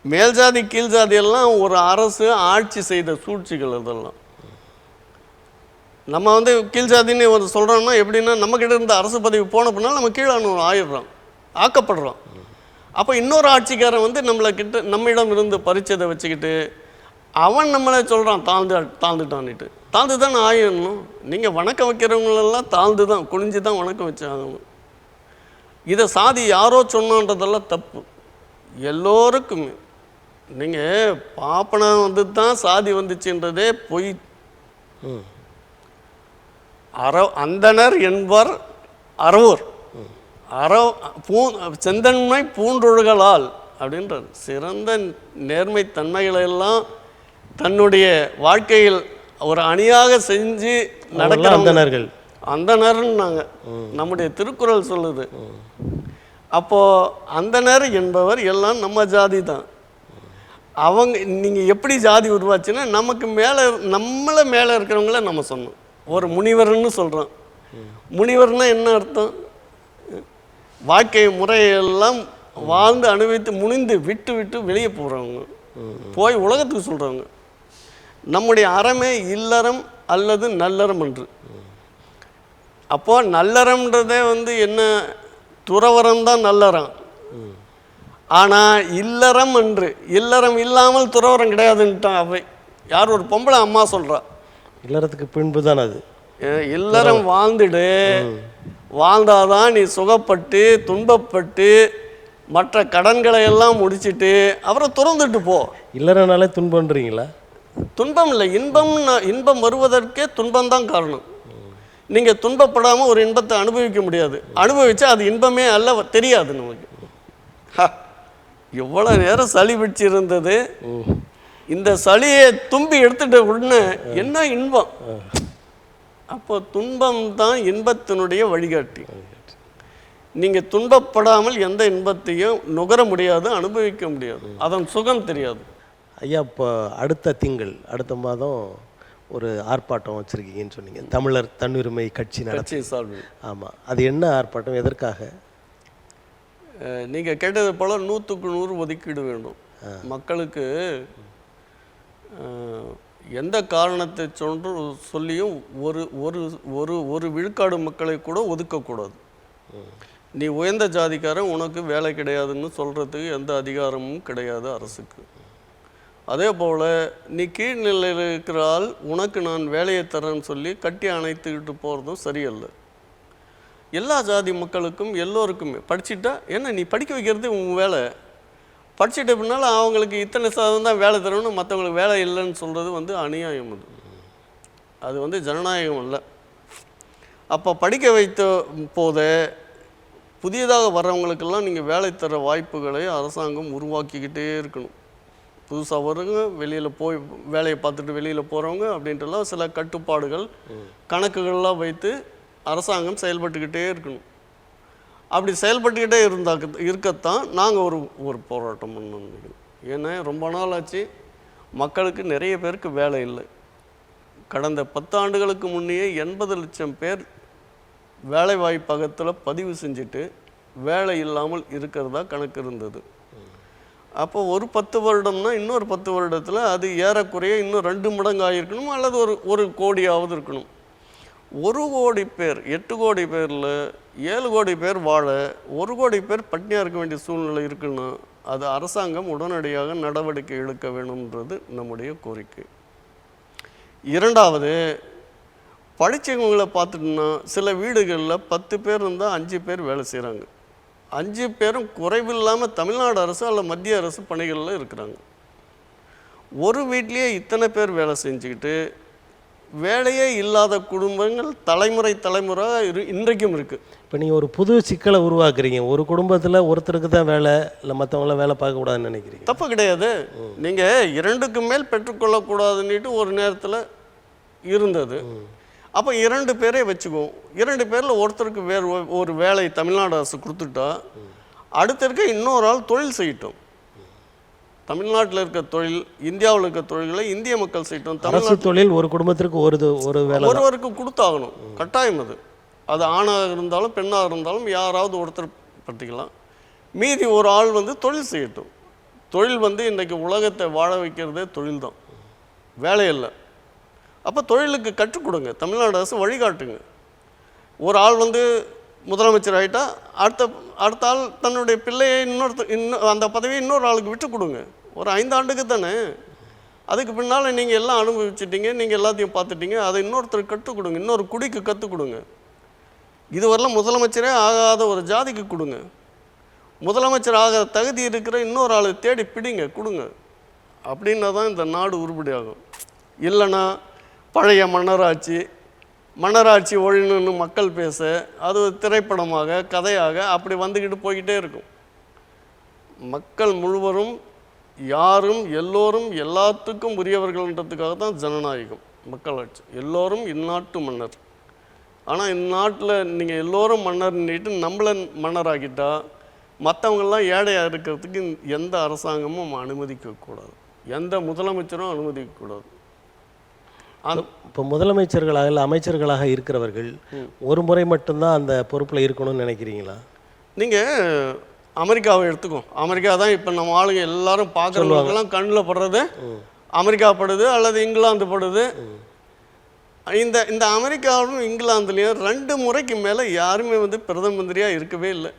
மேல் ஜாதி கீழ் ஜாதி எல்லாம் ஒரு அரசு ஆட்சி செய்த சூழ்ச்சிகள். அதெல்லாம் நம்ம வந்து கீழ் ஜாதின்னு ஒரு சொல்கிறோம்னா எப்படின்னா, நம்மக்கிட்ட இருந்த அரசு பதவி போன பின்னால் நம்ம கீழான ஆயிடுறோம், ஆக்கப்படுறோம். அப்போ இன்னொரு ஆட்சிக்காரன் வந்து நம்மிடம் இருந்து பறிச்சதை வச்சுக்கிட்டு அவன் நம்மளே சொல்கிறான் தாழ்ந்துட்டான்னுட்டு. தாழ்ந்து தான் ஆயிடணும். நீங்கள் வணக்கம் வைக்கிறவங்களெல்லாம் தாழ்ந்து தான், குனிஞ்சு தான் வணக்கம் வச்சாகணும். இதை சாதி யாரோ சொன்னான்றதெல்லாம் தப்பு. எல்லோருக்குமே நீங்கள் பாப்பனை வந்து தான் சாதி வந்துச்சுன்றதே பொய். அந்தனர் என்பர் அறவோர் செந்தன்மை பூண்டொழுகலால் அப்படின்றார். சிறந்த நேர்மை தன்மைகளெல்லாம் தன்னுடைய வாழ்க்கையில் ஒரு அணியாக செஞ்சு நடக்கிற அந்தணர்கள், அந்தணர்னாங்க நம்முடைய திருக்குறள் சொல்லுது. அப்போது அந்தணர் என்பவர் எல்லாம் நம்ம ஜாதி தான். அவங்க நீங்கள் எப்படி ஜாதி உருவாச்சுன்னா, நமக்கு மேலே நம்மளை மேலே இருக்கிறவங்கள நம்ம சொன்னோம். ஒரு முனிவர்னு சொல்கிறோம். முனிவர்னா என்ன அர்த்தம்? வாழ்க்கை முறையெல்லாம் வாழ்ந்து அனுபவித்து முனிந்து விட்டு விட்டு வெளியே போகிறவங்க, போய் உலகத்துக்கு சொல்கிறவங்க. நம்முடைய அறமே இல்லறம் அல்லது நல்லறம் என்று. அப்போது நல்லறம்ன்றதே வந்து என்ன, துறவரம் தான் நல்லறம். ஆனால் இல்லறம் என்று, இல்லறம் இல்லாமல் துறவரம் கிடையாதுன்ட்டான் அவை. யார் ஒரு பொம்பளை அம்மா சொல்கிறா, இல்லறத்துக்கு பின்பு தான் அது. இல்லறம் வாழ்ந்துடு, வாழ்ந்தாதான் நீ சுகப்பட்டு துன்பப்பட்டு மற்ற கடன்களை எல்லாம் முடிச்சுட்டு அப்புறம் துறந்துட்டு போ. இல்லறனாலே துன்பம்ன்றீங்களா? துன்பம் இல்லை, இன்பம் வருவதற்கே துன்பம் தான் காரணம். நீங்கள் துன்பப்படாமல் ஒரு இன்பத்தை அனுபவிக்க முடியாது. அனுபவிச்சா அது இன்பமே அல்ல, தெரியாது நமக்கு. எவ்வளோ நேரம் சளி பிடிச்சி இருந்தது, இந்த சளியை தும்பி எடுத்துட்ட உடனே என்ன இன்பம். அப்போ துன்பம் தான் இன்பத்தினுடைய வழிகாட்டி. நீங்கள் துன்பப்படாமல் எந்த இன்பத்தையும் நுகர முடியாது, அனுபவிக்க முடியாது, அதன் சுகம் தெரியாது. ஐயா, இப்போ அடுத்த மாதம் ஒரு ஆர்ப்பாட்டம் வச்சுருக்கீங்கன்னு சொன்னீங்க. தமிழர் தன்னுரிமை கட்சி சார்பில். ஆமாம், அது என்ன ஆர்ப்பாட்டம், எதற்காக? நீங்கள் கேட்டது போல் 100க்கு 100 ஒதுக்கீடு வேண்டும். மக்களுக்கு எந்த காரணத்தை சொல்லியும் ஒரு ஒரு ஒரு ஒரு விழுக்காடு மக்களை கூட ஒதுக்கக்கூடாது. நீ உயர்ந்த ஜாதிக்காரன், உனக்கு வேலை கிடையாதுன்னு சொல்கிறதுக்கு எந்த அதிகாரமும் கிடையாது அரசுக்கு. அதே போல் நீ கீழ்நிலையில் இருக்கிற ஆள், உனக்கு நான் வேலையை தரேன்னு சொல்லி கட்டி அணைத்துக்கிட்டு போகிறதும் சரியல்ல. எல்லா ஜாதி மக்களுக்கும் எல்லோருக்குமே படிச்சுட்டா என்ன நீ படிக்க வைக்கிறது உன் வேலை. படிச்சுட்ட பின்னால் அவங்களுக்கு இத்தனை சதவீதம் தான் வேலை தரணும், மற்றவங்களுக்கு வேலை இல்லைன்னு சொல்கிறது அநியாயம். அது ஜனநாயகம் இல்லை. அப்போ படிக்க வைத்த போதே புதியதாக வர்றவங்களுக்கெல்லாம் நீங்கள் வேலை தர வாய்ப்புகளை அரசாங்கம் உருவாக்கிக்கிட்டே இருக்கணும். புதுசாக வருங்க, வெளியில் போய் வேலையை பார்த்துட்டு வெளியில் போகிறவங்க அப்படின்ட்டுலாம் சில கட்டுப்பாடுகள் கணக்குகள்லாம் வைத்து அரசாங்கம் செயல்பட்டுக்கிட்டே இருக்கணும். அப்படி செயல்பட்டுக்கிட்டே இருக்கத்தான் நாங்கள் ஒரு போராட்டம் பண்ணோம். ஏன்னா ரொம்ப நாள் ஆச்சு, மக்களுக்கு நிறைய பேருக்கு வேலை இல்லை. கடந்த 10 ஆண்டுகளுக்கு முன்னையே 80 லட்சம் பேர் வேலை வாய்ப்பகத்தில் பதிவு செஞ்சுட்டு வேலை இல்லாமல் இருக்கிறதா கணக்கு இருந்தது. அப்போ ஒரு 10 வருடம்னா இன்னொரு 10 வருடத்தில் அது ஏறக்குறைய இன்னும் 2 மடங்கு ஆகிருக்கணும், அல்லது ஒரு கோடியாவது இருக்கணும். 1 கோடி பேர், 8 கோடி பேரில் 7 கோடி பேர் வாழ 1 கோடி பேர் பட்டினியாக இருக்க வேண்டிய சூழ்நிலை இருக்குன்னு அது அரசாங்கம் உடனடியாக நடவடிக்கை எடுக்க வேணும்ன்றது நம்முடைய கோரிக்கை. இரண்டாவது, படித்தவங்களை பார்த்துட்டோன்னா சில வீடுகளில் 10 பேர் இருந்தால் 5 பேர் வேலை செய்கிறாங்க. 5 பேரும் குறைவில்லாமல் தமிழ்நாடு அரசு அல்ல மத்திய அரசு பணிகளில் இருக்கிறாங்க. ஒரு வீட்லேயே இத்தனை பேர் வேலை செஞ்சுக்கிட்டு வேலையே இல்லாத குடும்பங்கள் தலைமுறையாக இன்றைக்கும் இருக்குது. இப்போ நீங்கள் ஒரு புது சிக்கலை உருவாக்குறீங்க. ஒரு குடும்பத்தில் ஒருத்தருக்கு தான் வேலை இல்லை, மற்றவங்களாம் வேலை பார்க்கக்கூடாதுன்னு நினைக்கிறீங்க. தப்பு கிடையாது. நீங்கள் 2க்கு மேல் பெற்றுக்கொள்ளக்கூடாதுன்னுட்டு ஒரு நேரத்தில் இருந்தது. அப்போ 2 பேரே வச்சுக்குவோம். 2 பேரில் ஒருத்தருக்கு வேறு ஒரு வேலை தமிழ்நாடு அரசு கொடுத்துட்டா அடுத்திருக்க இன்னொரு ஆள் தொழில் செய்யட்டும். தமிழ்நாட்டில் இருக்க தொழில், இந்தியாவில் இருக்க தொழில்களை இந்திய மக்கள் செய்யட்டும். அரசு தொழில் ஒரு குடும்பத்திற்கு ஒரு வேலை ஒருவருக்கு கொடுத்தாகணும், கட்டாயம். அது ஆணாக இருந்தாலும் பெண்ணாக இருந்தாலும் யாராவது ஒருத்தர் பற்றிக்கலாம். மீதி ஒரு ஆள் தொழில் செய்யட்டும். தொழில் இன்றைக்கி உலகத்தை வாழ வைக்கிறதே தொழில் தான், வேலை இல்லை. அப்போ தொழிலுக்கு கற்றுக் கொடுங்க, தமிழ்நாடு அரசு வழிகாட்டுங்க. ஒரு ஆள் முதலமைச்சர் ஆகிட்டா அடுத்த ஆள் தன்னுடைய பிள்ளையை அந்த பதவியை இன்னொரு ஆளுக்கு விட்டு கொடுங்க. ஒரு 5 ஆண்டுக்கு தானே. அதுக்கு பின்னால் நீங்கள் எல்லாம் அனுபவிச்சிட்டிங்க, நீங்கள் எல்லாத்தையும் பார்த்துட்டீங்க. அதை இன்னொருத்தருக்கு கற்றுக் கொடுங்க, இன்னொரு குடிக்கு கற்றுக் கொடுங்க. இதுவரையிலும் முதலமைச்சரே ஆகாத ஒரு ஜாதிக்கு கொடுங்க. முதலமைச்சர் ஆக தகுதி இருக்கிற இன்னொரு ஆளை தேடி பிடிங்க, கொடுங்க. அப்படின்னா தான் இந்த நாடு உருப்படி ஆகும். இல்லைன்னா பழைய மன்னராட்சி ஒழிணுன்னு மக்கள் பேச அது ஒரு திரைப்படமாக கதையாக அப்படி வந்துக்கிட்டு போய்கிட்டே இருக்கும். மக்கள் முழுவதும் யாரும் எல்லோரும் எல்லாத்துக்கும் உரியவர்கள்ன்றதுக்காக தான் ஜனநாயகம், மக்களாட்சி. எல்லோரும் இந்நாட்டு மன்னர். ஆனால் இந்நாட்டில் நீங்கள் எல்லோரும் மன்னர்ன்னுட்டு நம்மளை மன்னராக்கிட்டா மற்றவங்கெல்லாம் ஏழையாக இருக்கிறதுக்கு எந்த அரசாங்கமும் அனுமதிக்கக்கூடாது, எந்த முதலமைச்சரும் அனுமதிக்கக்கூடாது. இப்போ முதலமைச்சர்களாக இல்லை அமைச்சர்களாக இருக்கிறவர்கள் ஒரு முறை மட்டும்தான் அந்த பொறுப்பில் இருக்கணும்னு நினைக்கிறீங்களா? நீங்கள் அமெரிக்காவை எடுத்துக்கோ. அமெரிக்கா தான் இப்போ நம்ம ஆளுங்க எல்லாரும் பார்க்குறவங்களுக்கெல்லாம் கண்ணில் படுறது அமெரிக்கா படுது அல்லது இங்கிலாந்து படுது. இந்த அமெரிக்காவும் இங்கிலாந்துலேயும் 2 முறைக்கு மேலே யாருமே பிரதம மந்திரியாக இருக்கவே இல்லை.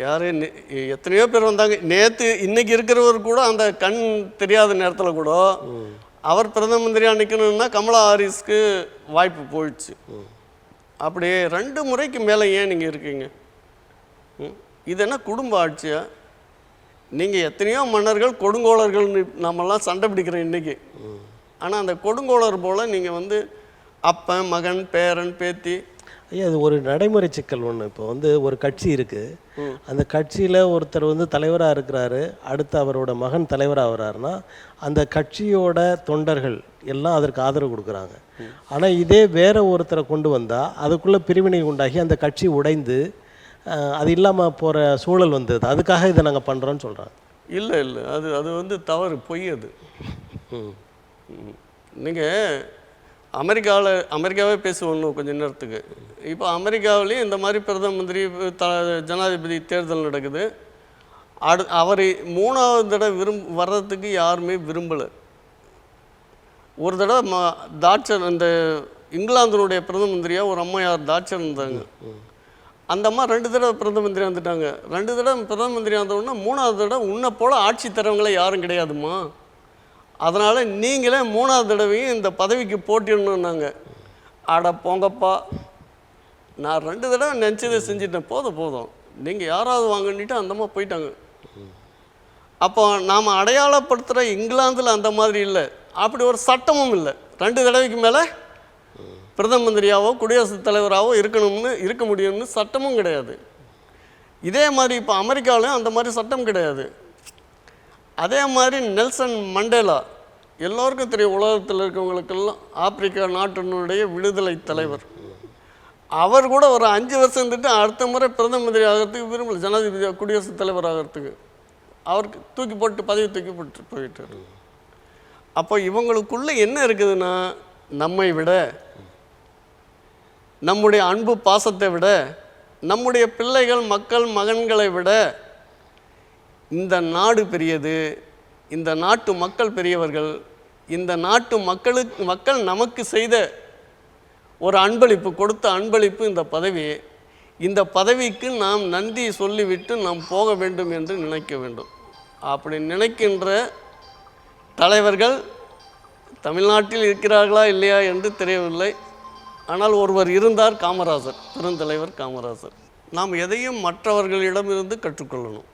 யார் எத்தனையோ பேர் வந்தாங்க. இன்னைக்கு இருக்கிறவர் கூட அந்த கண் தெரியாத நேரத்தில் கூட அவர் பிரதம மந்திரியாக நிற்கணும்னா கமலா ஹாரிஸ்க்கு வாய்ப்பு போயிடுச்சு. அப்படியே 2 முறைக்கு மேலே ஏன் நீங்கள் இருக்கீங்க? இது என்ன குடும்ப ஆட்சியா? நீங்கள் எத்தனையோ மன்னர்கள் கொடுங்கோளர்கள்னு நம்மெல்லாம் சண்டை பிடிக்கிறோம் இன்றைக்கி. ஆனால் அந்த கொடுங்கோளர் போல் நீங்கள் அப்பன் மகன் பேரன் பேத்தி. ஐயா, அது ஒரு நடைமுறை சிக்கல் ஒன்று. இப்போ ஒரு கட்சி இருக்குது, அந்த கட்சியில் ஒருத்தர் தலைவராக இருக்கிறாரு, அடுத்து அவரோட மகன் தலைவராக வர்றாருன்னா அந்த கட்சியோட தொண்டர்கள் எல்லாம் அதற்கு ஆதரவு கொடுக்குறாங்க. ஆனால் இதே வேற ஒருத்தரை கொண்டு வந்தால் அதுக்குள்ளே பிரிவினை உண்டாகி அந்த கட்சி உடைந்து அது இல்லாமல் போகிற சூழல் வந்தது. அதுக்காக இதை நாங்கள் பண்ணுறோன்னு சொல்கிறாங்க. இல்லை அது தவறு, பொய். அது நீங்கள் அமெரிக்காவே பேசுவோம் கொஞ்சம் நேரத்துக்கு. இப்போ அமெரிக்காவிலேயும் இந்த மாதிரி பிரதம மந்திரி ஜனாதிபதி தேர்தல் நடக்குது. அவர் 3வது தடவை வர்றதுக்கு யாருமே விரும்பலை. ஒரு தடவை தாட்சர், அந்த இங்கிலாந்தினுடைய பிரதம மந்திரியாக ஒரு அம்மையார் தாட்சர் இருந்தாங்க. அந்த அம்மா 2 தடவை பிரதம மந்திரி வந்துட்டாங்க. 2 தடவை பிரதம மந்திரி வந்தவுடனே 3வது தடவை உன்னை போல் ஆட்சி தரவங்களே யாரும் கிடையாதும்மா, அதனால் நீங்களே 3வது தடவையும் இந்த பதவிக்கு போட்டிடணுன்னாங்க. அட போங்கப்பா, நான் 2 தடவை நினச்சதை செஞ்சுட்டேன், போதும் நீங்கள் யாராவது வாங்கன்னுட்டு அந்தம்மா போயிட்டாங்க. அப்போ நாம் அடையாளப்படுத்துகிற இங்கிலாந்தில் அந்த மாதிரி இல்லை, அப்படி ஒரு சட்டமும் இல்லை. 2 தடவைக்கு மேலே பிரதம மந்திரியாவோ குடியரசுத் தலைவராகவோ இருக்க முடியும்னு சட்டமும் கிடையாது. இதே மாதிரி இப்போ அமெரிக்காவிலையும் அந்த மாதிரி சட்டம் கிடையாது. அதே மாதிரி நெல்சன் மண்டேலா, எல்லோருக்கும் தெரியும், உலகத்தில் இருக்கவங்களுக்கெல்லாம் ஆப்பிரிக்கா நாட்டினுடைய விடுதலை தலைவர். அவர் கூட ஒரு 5 வருஷம் இருந்துட்டு அடுத்த முறை பிரதம மந்திரி ஆகிறதுக்கு விரும்பல, ஜனாதிபதி குடியரசுத் தலைவர் ஆகிறதுக்கு அவருக்கு பதவி தூக்கி போட்டு போயிட்டார். அப்போ இவங்களுக்குள்ளே என்ன இருக்குதுன்னா, நம்மை விட, நம்முடைய அன்பு பாசத்தை விட, நம்முடைய பிள்ளைகள் மக்கள் மகன்களை விட இந்த நாடு பெரியது, இந்த நாட்டு மக்கள் பெரியவர்கள், இந்த நாட்டு மக்கள் நமக்கு செய்த ஒரு அன்பளிப்பு, கொடுத்த அன்பளிப்பு இந்த பதவி. இந்த பதவிக்கு நாம் நன்றி சொல்லிவிட்டு நாம் போக வேண்டும் என்று நினைக்க வேண்டும். அப்படி நினைக்கின்ற தலைவர்கள் தமிழ்நாட்டில் இருக்கிறார்களா இல்லையா என்று தெரியவில்லை. ஆனால் ஒருவர் இருந்தார், காமராஜர், பெருந்தலைவர் காமராஜர். நாம் எதையும் மற்றவர்களிடமிருந்து கற்றுக்கொள்ளணும்.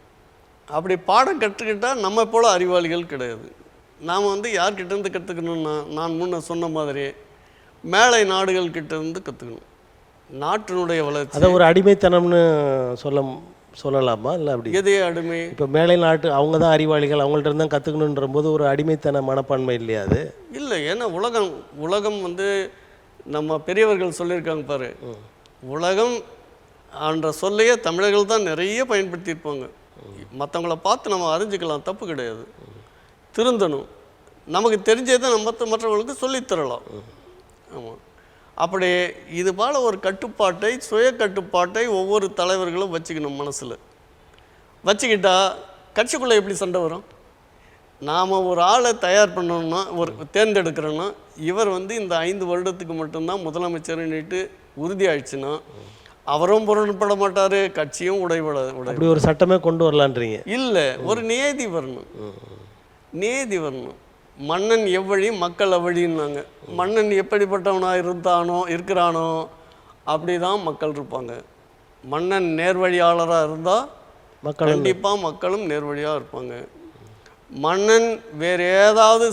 அப்படி பாடம் கற்றுக்கிட்டால் நம்ம போல் அறிவாளிகள் கிடையாது. நாம் யார்கிட்டேருந்து கற்றுக்கணுன்னா, நான் முன்ன சொன்ன மாதிரி மேலை நாடுகள் கிட்டேருந்து கற்றுக்கணும். நாட்டினுடைய வளர்ச்சி அதை ஒரு அடிமைத்தனம்னு சொல்லலாமா? இல்லை அப்படி எதே அடிமை? இப்போ மேலை நாட்டு அவங்க தான் அறிவாளிகள், அவங்கள்ட்ட இருந்தால் கற்றுக்கணுன்ற போது ஒரு அடிமைத்தன மனப்பான்மை இல்லையா அது? இல்லை, ஏன்னா உலகம் நம்ம பெரியவர்கள் சொல்லியிருக்காங்க பாரு, உலகம் என்ற சொல்லையே தமிழர்கள் தான் நிறைய பயன்படுத்தியிருப்பாங்க. மற்றவங்கள பார்த்து நம்ம அறிஞ்சிக்கலாம், தப்பு கிடையாது. திருந்தணும், நமக்கு தெரிஞ்சதை நம்ம மற்றவர்களுக்கு சொல்லித்தரலாம். ஆமாம், அப்படி இது போல் ஒரு கட்டுப்பாட்டை, சுய கட்டுப்பாட்டை ஒவ்வொரு தலைவர்களும் வச்சுக்கணும். மனசில் வச்சுக்கிட்டா கட்சிக்குள்ளே எப்படி சண்டை வரும்? நாம் ஒரு ஆளை தயார் பண்ணோம்னா, தேர்ந்தெடுக்கிறோன்னா, இவர் இந்த 5 வருடத்துக்கு மட்டும்தான் முதலமைச்சர்னுட்டு உறுதியாயிடுச்சுன்னா அவரும் பொருள்பட மாட்டார், கட்சியும் அப்படி ஒரு சட்டமே கொண்டு வரலான்றீங்க? இல்லை, ஒரு நியதி வரணும். மன்னன் எவ்வழி மக்கள் அவ்வழின்னாங்க. மன்னன் எப்படிப்பட்டவனாக இருக்கிறானோ அப்படி தான் மக்கள் இருப்பாங்க. மன்னன் நேர்வழியாளராக இருந்தால் கண்டிப்பாக மக்களும் நேர்வழியாக இருப்பாங்க. மன்னன் வேறு ஏதாவது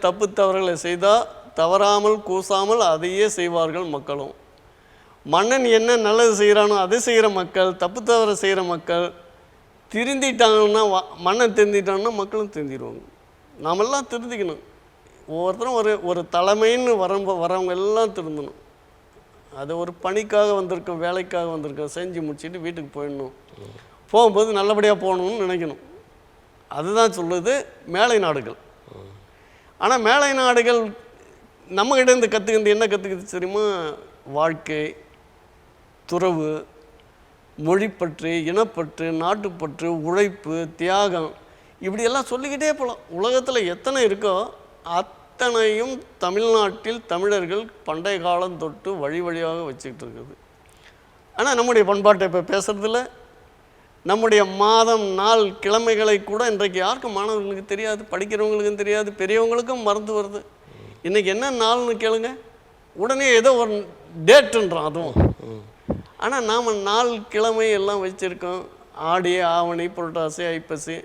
தப்பு தவறுகளை செய்தால் தவறாமல் கூசாமல் அதையே செய்வார்கள் மக்களும். மன்னன் என்ன நல்லது செய்கிறானோ அதை செய்கிற மக்கள், தப்பு தவறு செய்கிற மக்கள் திருந்திட்டாங்கன்னா, மன்னன் திருந்திட்டாங்கன்னா மக்களும் திருந்திடுவாங்க. நாமெல்லாம் திருந்திக்கணும். ஒவ்வொருத்தரும் ஒரு தலைமைன்னு வரவங்க எல்லாம் திருந்தணும். அது ஒரு பணிக்காக வந்திருக்கோம், வேலைக்காக வந்திருக்கோம், செஞ்சு முடிச்சுட்டு வீட்டுக்கு போயிடணும். போகும்போது நல்லபடியாக போகணும்னு நினைக்கணும். அதுதான் சொல்லுது மேலை நாடுகள். ஆனால் மேலை நாடுகள் நம்மகிட்டேருந்து கற்றுக்கிறது என்ன கற்றுக்குது தெரியுமா? வாழ்க்கை, துறவு, மொழிப்பற்று, இனப்பற்று, நாட்டுப்பற்று, உழைப்பு, தியாகம், இப்படியெல்லாம் சொல்லிக்கிட்டே போகலாம். உலகத்தில் எத்தனை இருக்கோ அத்தனையும் தமிழ்நாட்டில் தமிழர்கள் பண்டைய காலம் தொட்டு வழியாக வச்சுக்கிட்டு இருக்குது. ஆனால் நம்முடைய பண்பாட்டை இப்போ பேசுகிறதில்ல. நம்முடைய மாதம், நாள், கிழமைகளை கூட இன்றைக்கு யாருக்கும் மாணவர்களுக்கு தெரியாது, படிக்கிறவங்களுக்கும் தெரியாது, பெரியவங்களுக்கும் மறந்து வருது. இன்றைக்கி என்ன நாள்னு கேளுங்க, உடனே ஏதோ ஒரு டேட்டுன்றான் அதுவும். ஆனால் நாம் நாள், கிழமை எல்லாம் வச்சுருக்கோம். ஆடி, ஆவணி, புரட்டாசி, ஐப்பசி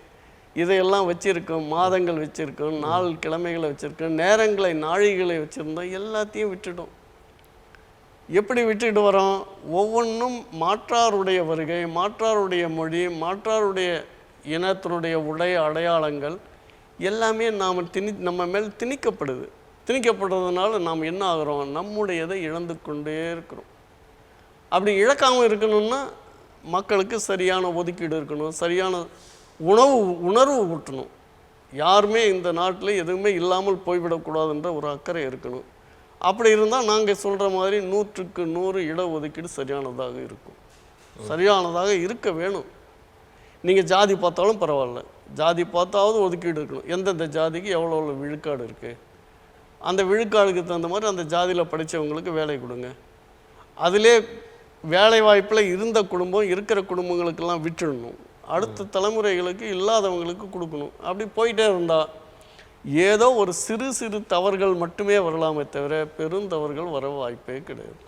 இதையெல்லாம் வச்சுருக்கோம். மாதங்கள் வச்சுருக்கோம், நாள் கிழமைகளை வச்சுருக்கோம், நேரங்களை, நாழிகளை வச்சுருந்தோம். எல்லாத்தையும் விட்டுட்டோம். எப்படி விட்டுட்டு வரோம்? ஒவ்வொன்றும் மாற்றாருடைய வருகை, மாற்றாருடைய மொழி, மாற்றாருடைய இனத்தினுடைய உடை, அடையாளங்கள் எல்லாமே நம்ம மேல் திணிக்கப்படுறதுனால நாம் என்ன ஆகிறோம்? நம்முடையதை இழந்து கொண்டே இருக்கிறோம். அப்படி இழக்காமல் இருக்கணும்னா மக்களுக்கு சரியான ஒதுக்கீடு இருக்கணும், சரியான உணர்வு ஊட்டணும். யாருமே இந்த நாட்டில் எதுவுமே இல்லாமல் போய்விடக்கூடாதுன்ற ஒரு அக்கறை இருக்கணும். அப்படி இருந்தால் நாங்கள் சொல்கிற மாதிரி 100க்கு 100 இடஒதுக்கீடு சரியானதாக இருக்கும். சரியானதாக இருக்க வேணும். நீங்கள் ஜாதி பார்த்தாலும் பரவாயில்ல, ஜாதி பார்த்தாவது ஒதுக்கீடு இருக்கணும். எந்தெந்த ஜாதிக்கு எவ்வளோ விழுக்காடு இருக்குது, அந்த விழுக்காடுக்கு தகுந்த மாதிரி அந்த ஜாதியில் படித்தவங்களுக்கு வேலை கொடுங்க. அதிலே வேலை வாய்ப்பில் இருந்த குடும்பம் இருக்கிற குடும்பங்களுக்கெல்லாம் விட்டுடணும், அடுத்த தலைமுறைகளுக்கு இல்லாதவங்களுக்கு கொடுக்கணும். அப்படி போயிட்டே இருந்தால் ஏதோ ஒரு சிறு சிறு தவறுகள் மட்டுமே வரலாமே தவிர பெருந்தவறுகள் வர வாய்ப்பே கிடையாது.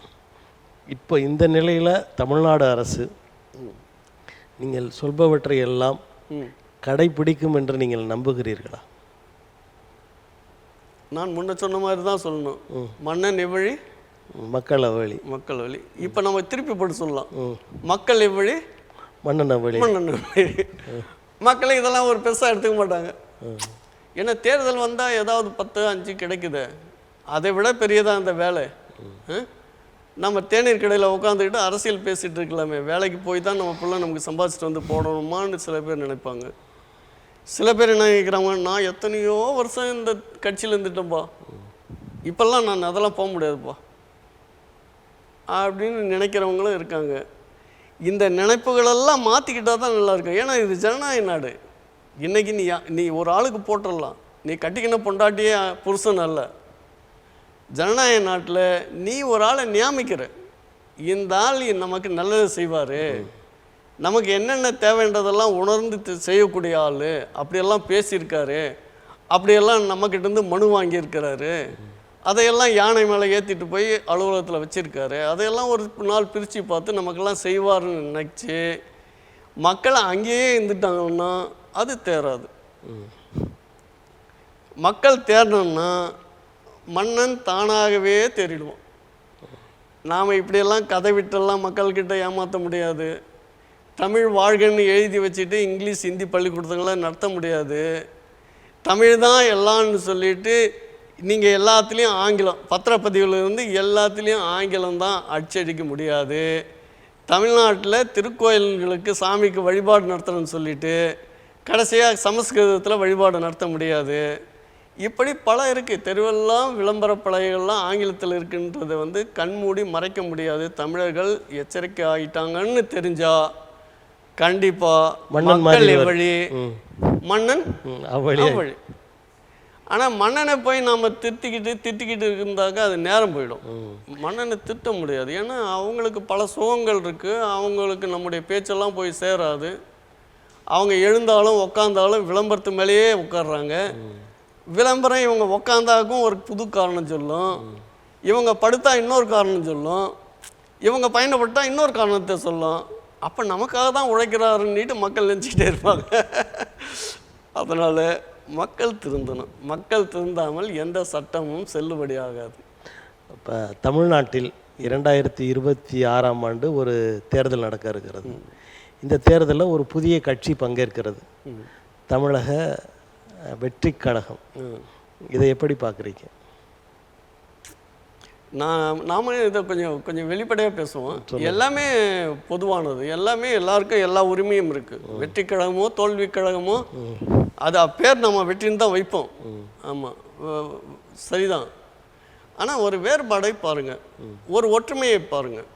இப்போ இந்த நிலையில் தமிழ்நாடு அரசு நீங்கள் சொல்பவற்றை எல்லாம் கடைபிடிக்கும் என்று நீங்கள் நம்புகிறீர்களா? நான் முன்ன சொன்ன மாதிரி தான் சொல்லணும். மன்னன் எவ்வழி மக்கள் அவ்வழி. மக்கள் வழி. இப்போ நம்ம திருப்பி போட்டு சொல்லலாம், மக்கள் எவ்வழி மன்னன் அவ்வழி. மன்னன் எவ்வழி. மக்கள் இதெல்லாம் ஒரு பெருசாக எடுத்துக்க மாட்டாங்க. ஏன்னா தேர்தல் வந்தால் ஏதாவது 10, 5 கிடைக்குது, அதை விட பெரியதான் அந்த வேலை. நம்ம தேநீர் கடையில் உட்காந்துக்கிட்டு அரசியல் பேசிகிட்டு இருக்கலாமே, வேலைக்கு போய் தான் நம்ம பிள்ளை நமக்கு சம்பாதிச்சிட்டு வந்து போடணுமான்னு சில பேர் நினைப்பாங்க. சில பேர் என்ன நினைக்கிறாங்க, நான் எத்தனையோ வருஷம் இந்த கட்சியில் இருந்துட்டேன்ப்பா, இப்போல்லாம் நான் அதெல்லாம் போக முடியாதுப்பா அப்படின்னு நினைக்கிறவங்களும் இருக்காங்க. இந்த நினைப்புகளெல்லாம் மாற்றிக்கிட்டால் தான் நல்லாயிருக்கும். ஏன்னா இது ஜனநாயக நாடு. இன்றைக்கி நீ ஒரு ஆளுக்கு போட்டுடலாம், நீ கட்டிக்கின பொண்டாட்டியே புருஷன் அல்ல. ஜனநாயக நாட்டில் நீ ஒரு ஆளை நியமிக்கிற, இந்த ஆள் நமக்கு நல்லது செய்வார், நமக்கு என்னென்ன தேவைன்றதெல்லாம் உணர்ந்து செய்யக்கூடிய ஆள், அப்படியெல்லாம் பேசியிருக்காரு, அப்படியெல்லாம் நம்மக்கிட்டேருந்து மனு வாங்கியிருக்கிறாரு, அதையெல்லாம் யானை மேலே ஏற்றிட்டு போய் அலுவலகத்தில் வச்சுருக்காரு, அதையெல்லாம் ஒரு நாள் பிரித்து பார்த்து நமக்கெல்லாம் செய்வார்னு நினச்சி மக்களை அங்கேயே இருந்துட்டாங்கன்னா அது தேராது. மக்கள் தேரணும்னா மன்னன் தானாகவே தேறிடுவோம். நாம் இப்படியெல்லாம் கதை விட்டெல்லாம் மக்கள்கிட்ட ஏமாற்ற முடியாது. தமிழ் வாழ்கன்னு எழுதி வச்சுட்டு இங்கிலீஷ் ஹிந்தி பள்ளிக்கூடத்துங்களாம் நடத்த முடியாது. தமிழ் தான் எல்லாம்னு சொல்லிட்டு நீங்கள் எல்லாத்துலேயும் ஆங்கிலம், பத்திரப்பதிவுலேருந்து எல்லாத்துலேயும் ஆங்கிலம் தான் அச்சடிக்க முடியாது. தமிழ்நாட்டில் திருக்கோயில்களுக்கு சாமிக்கு வழிபாடு நடத்தணும்னு சொல்லிட்டு கடைசியாக சமஸ்கிருதத்தில் வழிபாடு நடத்த முடியாது. இப்படி பல இருக்குது. தெருவெல்லாம் விளம்பர பலகைகள்லாம் ஆங்கிலத்தில் இருக்குன்றதை கண்மூடி மறைக்க முடியாது. தமிழர்கள் எச்சரிக்கை ஆகிட்டாங்கன்னு தெரிஞ்சா கண்டிப்பாக மக்கள் எவ்வழி மன்னன் அவ்வழி. ஆனால் மன்னனை போய் நாம் திட்டிக்கிட்டு இருந்தாக்கா அது நேரம் போயிடும். மன்னனை திட்ட முடியாது. ஏன்னா அவங்களுக்கு பல சுகங்கள் இருக்குது, அவங்களுக்கு நம்முடைய பேச்செல்லாம் போய் சேராது. அவங்க எழுந்தாலும் உக்காந்தாலும் விளம்பரத்து மேலேயே உட்காடுறாங்க. விளம்பரம் இவங்க உக்காந்தாக்கும் ஒரு புது காரணம் சொல்லும், இவங்க படுத்தா இன்னொரு காரணம் சொல்லும், இவங்க பயணப்பட்டால் இன்னொரு காரணத்தை சொல்லும். அப்போ நமக்காக தான் உழைக்கிறாருன்னுட்டு மக்கள் நினச்சிக்கிட்டே இருப்பாங்க. அதனால் மக்கள் திருந்தணும். மக்கள் திருந்தாமல் எந்த சட்டமும் செல்லுபடியாகாது. இப்போ தமிழ்நாட்டில் 2026ஆம் ஆண்டு ஒரு தேர்தல் நடக்க இருக்கிறது. இந்த தேர்தலில் ஒரு புதிய கட்சி பங்கேற்கிறது, தமிழக வெற்றி கழகம். இதை எப்படி பார்க்குறீங்க? நாம இதை கொஞ்சம் வெளிப்படையாக பேசுவோம். எல்லாமே பொதுவானது, எல்லாமே எல்லாருக்கும் எல்லா உரிமையும் இருக்குது. வெற்றி கழகமோ தோல்வி கழகமோ அது பேர் நம்ம வெற்றின்னு தான் வைப்போம். ஆமாம், சரிதான். ஆனால் ஒரு வேறுபாடை பாருங்கள், ஒரு ஒற்றுமையை பாருங்கள்.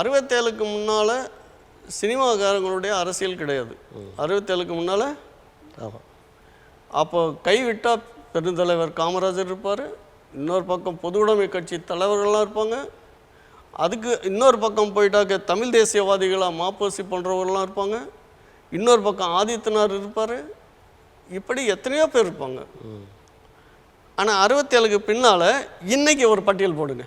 67க்கு முன்னால் சினிமாக்காரங்களுடைய அரசியல் கிடையாது. 67க்கு முன்னால் அப்போ கைவிட்டால் பெருந்தலைவர் காமராஜர் இருப்பார், இன்னொரு பக்கம் பொது உடைமை கட்சி தலைவர்கள்லாம் இருப்பாங்க, அதுக்கு இன்னொரு பக்கம் போயிட்டாக்க தமிழ் தேசியவாதிகளாக மாப்போசி பண்ணுறவர்கள்லாம் இருப்பாங்க, இன்னொரு பக்கம் ஆதித்தனார் இருப்பார், இப்படி எத்தனையோ பேர் இருப்பாங்க. ஆனால் 67க்கு பின்னால் இன்னைக்கு ஒரு பட்டியல் போடுங்க.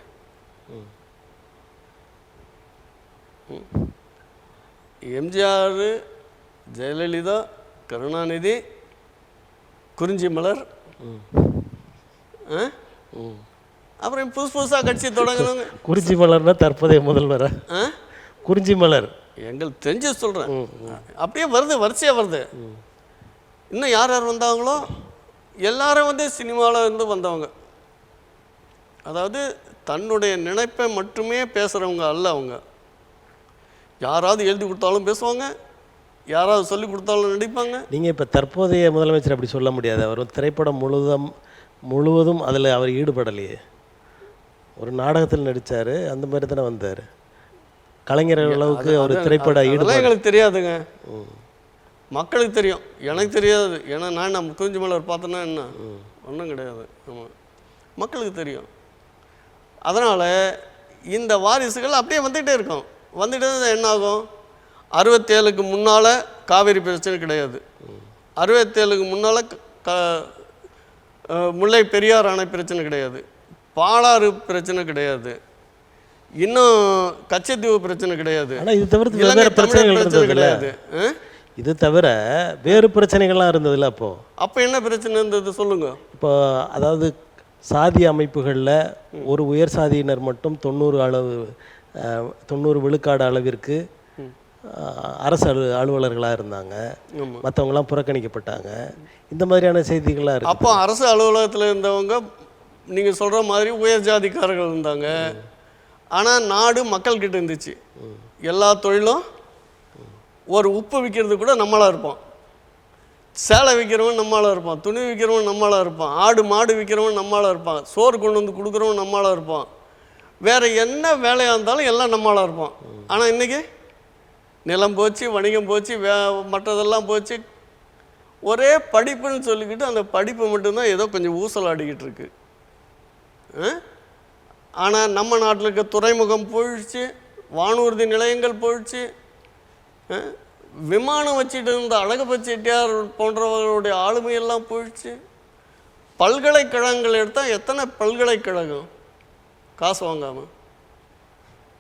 எம்ஜிஆர், ஜெயலலிதா, கருணாநிதி, குறிஞ்சி மலர், அப்புறம் புதுசாக கட்சி தொடங்கணுங்க. குறிஞ்சி மலர்னா தற்போதைய முதல்வர் குறிஞ்சி மலர் எங்களுக்கு தெரிஞ்சு சொல்கிறேன். அப்படியே வருது, வரிசையாக வருது. இன்னும் யார் யார் வந்தாங்களோ எல்லாரும் சினிமாவில் இருந்து வந்தவங்க. அதாவது தன்னுடைய நினைப்பை மட்டுமே பேசுகிறவங்க அல்ல அவங்க. யாராவது எழுதி கொடுத்தாலும் பேசுவாங்க, யாராவது சொல்லி கொடுத்தாலும் நடிப்பாங்க. நீங்கள் இப்போ தற்போதைய முதலமைச்சர் அப்படி சொல்ல முடியாது. அவர் திரைப்படம் முழுவதும் அதில் அவர் ஈடுபடலையே. ஒரு நாடகத்தில் நடித்தார், அந்த மாதிரி தானே வந்தார். கலைஞர் அளவுக்கு அவர் திரைப்பட ஈடுபாடு எங்களுக்கு தெரியாதுங்க, மக்களுக்கு தெரியும், எனக்கு தெரியாது. ஏன்னா நான் குறிஞ்சி மலர் பார்த்தேன்னா என்ன ஒன்றும் கிடையாது. ஆமாம், மக்களுக்கு தெரியும். அதனால் இந்த வாரிசுகள் அப்படியே வந்துகிட்டே இருக்கும். வந்துட்டு என்ன ஆகும்? 67க்கு முன்னால் காவேரி பிரச்சனை கிடையாது, 67க்கு முன்னால் முல்லை பெரியார் அணை பிரச்சனை கிடையாது, பாலாறு பிரச்சனை கிடையாது, இன்னும் கச்சத்தீவு பிரச்சனை கிடையாது, இது தவிர பிரச்சனை கிடையாது. இது தவிர வேறு பிரச்சனைகள்லாம் இருந்ததுல. அப்போ என்ன பிரச்சனை இருந்தது சொல்லுங்க. இப்போ அதாவது சாதி அமைப்புகளில் ஒரு உயர் சாதியினர் மட்டும் 90 விழுக்காடு அளவிற்கு அரசு அலுவலர்களாக இருந்தாங்க, மற்றவங்களாம் புறக்கணிக்கப்பட்டாங்க. இந்த மாதிரியான செய்திகள்லாம் இருக்கு. அப்போ அரசு அலுவலகத்தில் இருந்தவங்க நீங்கள் சொல்கிற மாதிரி உயர் ஜாதிக்காரர்கள் இருந்தாங்க. ஆனால் நாடு மக்கள்கிட்ட இருந்துச்சு. எல்லா தொழிலும், ஒரு உப்பு விற்கிறது கூட நம்மளாக இருப்போம், சேலை விற்கிறவன் நம்மளாக இருப்பான், துணி விற்கிறவன் நம்மளாக இருப்பான், ஆடு மாடு விற்கிறவன் நம்மளாக இருப்பான், சோறு கொண்டு வந்து கொடுக்குறவன் நம்மளாக இருப்பான், வேறு என்ன வேலையாக இருந்தாலும் எல்லாம் நம்மளாக இருப்பான். ஆனால் இன்றைக்கி நிலம் போச்சு, வணிகம் போச்சு, மற்றதெல்லாம் போச்சு. ஒரே படிப்புன்னு சொல்லிக்கிட்டு அந்த படிப்பு மட்டும்தான் ஏதோ கொஞ்சம் ஊசலாடிக்கிட்டு இருக்கு. ஆனால் நம்ம நாட்டில் இருக்க துறைமுகம் போயிடுச்சு, வானூர்தி நிலையங்கள் போயிடுச்சு, விமானம் வச்சுட்டு இருந்த அழகப்ப செட்டியார் போன்றவர்களுடைய ஆளுமையெல்லாம் போயிடுச்சு. பல்கலைக்கழகங்கள் எடுத்தால் எத்தனை பல்கலைக்கழகம் காசு வாங்காமல்.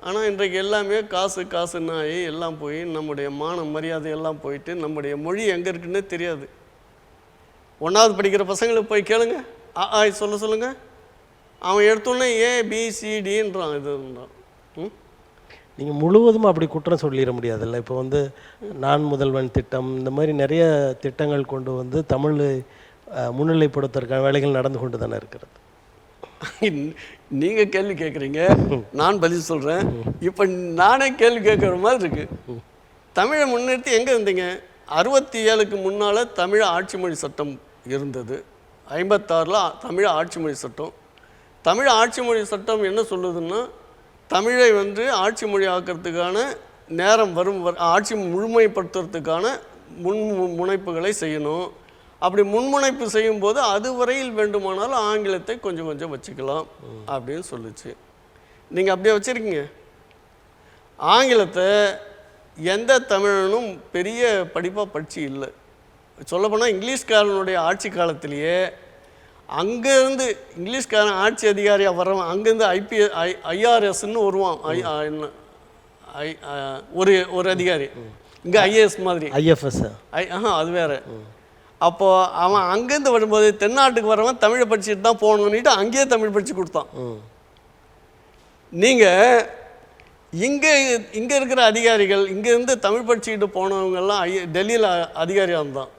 ஆனால் இன்றைக்கு எல்லாமே காசுன்னா எல்லாம் போய் நம்முடைய மான மரியாதை எல்லாம் போயிட்டு நம்முடைய மொழி எங்கே இருக்குன்னே தெரியாது. 1வது படிக்கிற பசங்களுக்கு போய் கேளுங்க, சொல்லுங்கள், அவன் எடுத்தோடனே ABCDன்றான். இதுன்றான். நீங்கள் முழுவதும் அப்படி குற்றம் சொல்லிட முடியாதுல்ல. இப்போ நான் முதல்வன் திட்டம், இந்த மாதிரி நிறைய திட்டங்கள் கொண்டு தமிழை முன்னிலைப்படுத்துறதுக்கான வேலைகள் நடந்து கொண்டு தானே இருக்கிறது. நீங்கள் கேள்வி கேட்குறீங்க, நான் பதில் சொல்கிறேன். இப்போ நானே கேள்வி கேட்குற மாதிரி இருக்கு. தமிழை முன்னிறுத்தி எங்கே இருந்தீங்க? 67க்கு முன்னால் தமிழ் ஆட்சி மொழி சட்டம் இருந்தது. 56ல் தமிழ் ஆட்சி மொழி சட்டம். தமிழ் ஆட்சி மொழி சட்டம் என்ன சொல்லுதுன்னா, தமிழை ஆட்சி மொழி ஆக்கிறதுக்கான நேரம் வரும், ஆட்சி முழுமைப்படுத்துறதுக்கான முனைப்புகளை செய்யணும். அப்படி முன்முனைப்பு செய்யும்போது அதுவரையில் வேண்டுமானாலும் ஆங்கிலத்தை கொஞ்சம் கொஞ்சம் வச்சுக்கலாம் அப்படின்னு சொல்லிச்சு. நீங்கள் அப்படியே வச்சுருக்கீங்க. ஆங்கிலத்தை எந்த தமிழனும் பெரிய படிப்பாக படித்து இல்லை. சொல்லப்போனால் இங்கிலீஷ்காரனுடைய ஆட்சி காலத்திலேயே அங்கேருந்து இங்கிலீஷ்காரன் ஆட்சி அதிகாரியாக வர்றவன் அங்கேருந்து IRSன்னு வருவான். ஒரு அதிகாரி இங்கே IAS மாதிரி, IFS அது வேறு. அப்போது அவன் அங்கேருந்து வரும்போது தென்னாட்டுக்கு வரவன் தமிழை படிச்சுட்டு தான் போகணுன்னுட்டு அங்கேயே தமிழ் படித்து கொடுத்தான். நீங்கள் இங்கே இருக்கிற அதிகாரிகள் இங்கேருந்து தமிழ் படிச்சுக்கிட்டு போனவங்கெல்லாம் டெல்லியில் அதிகாரியாக இருந்தான்.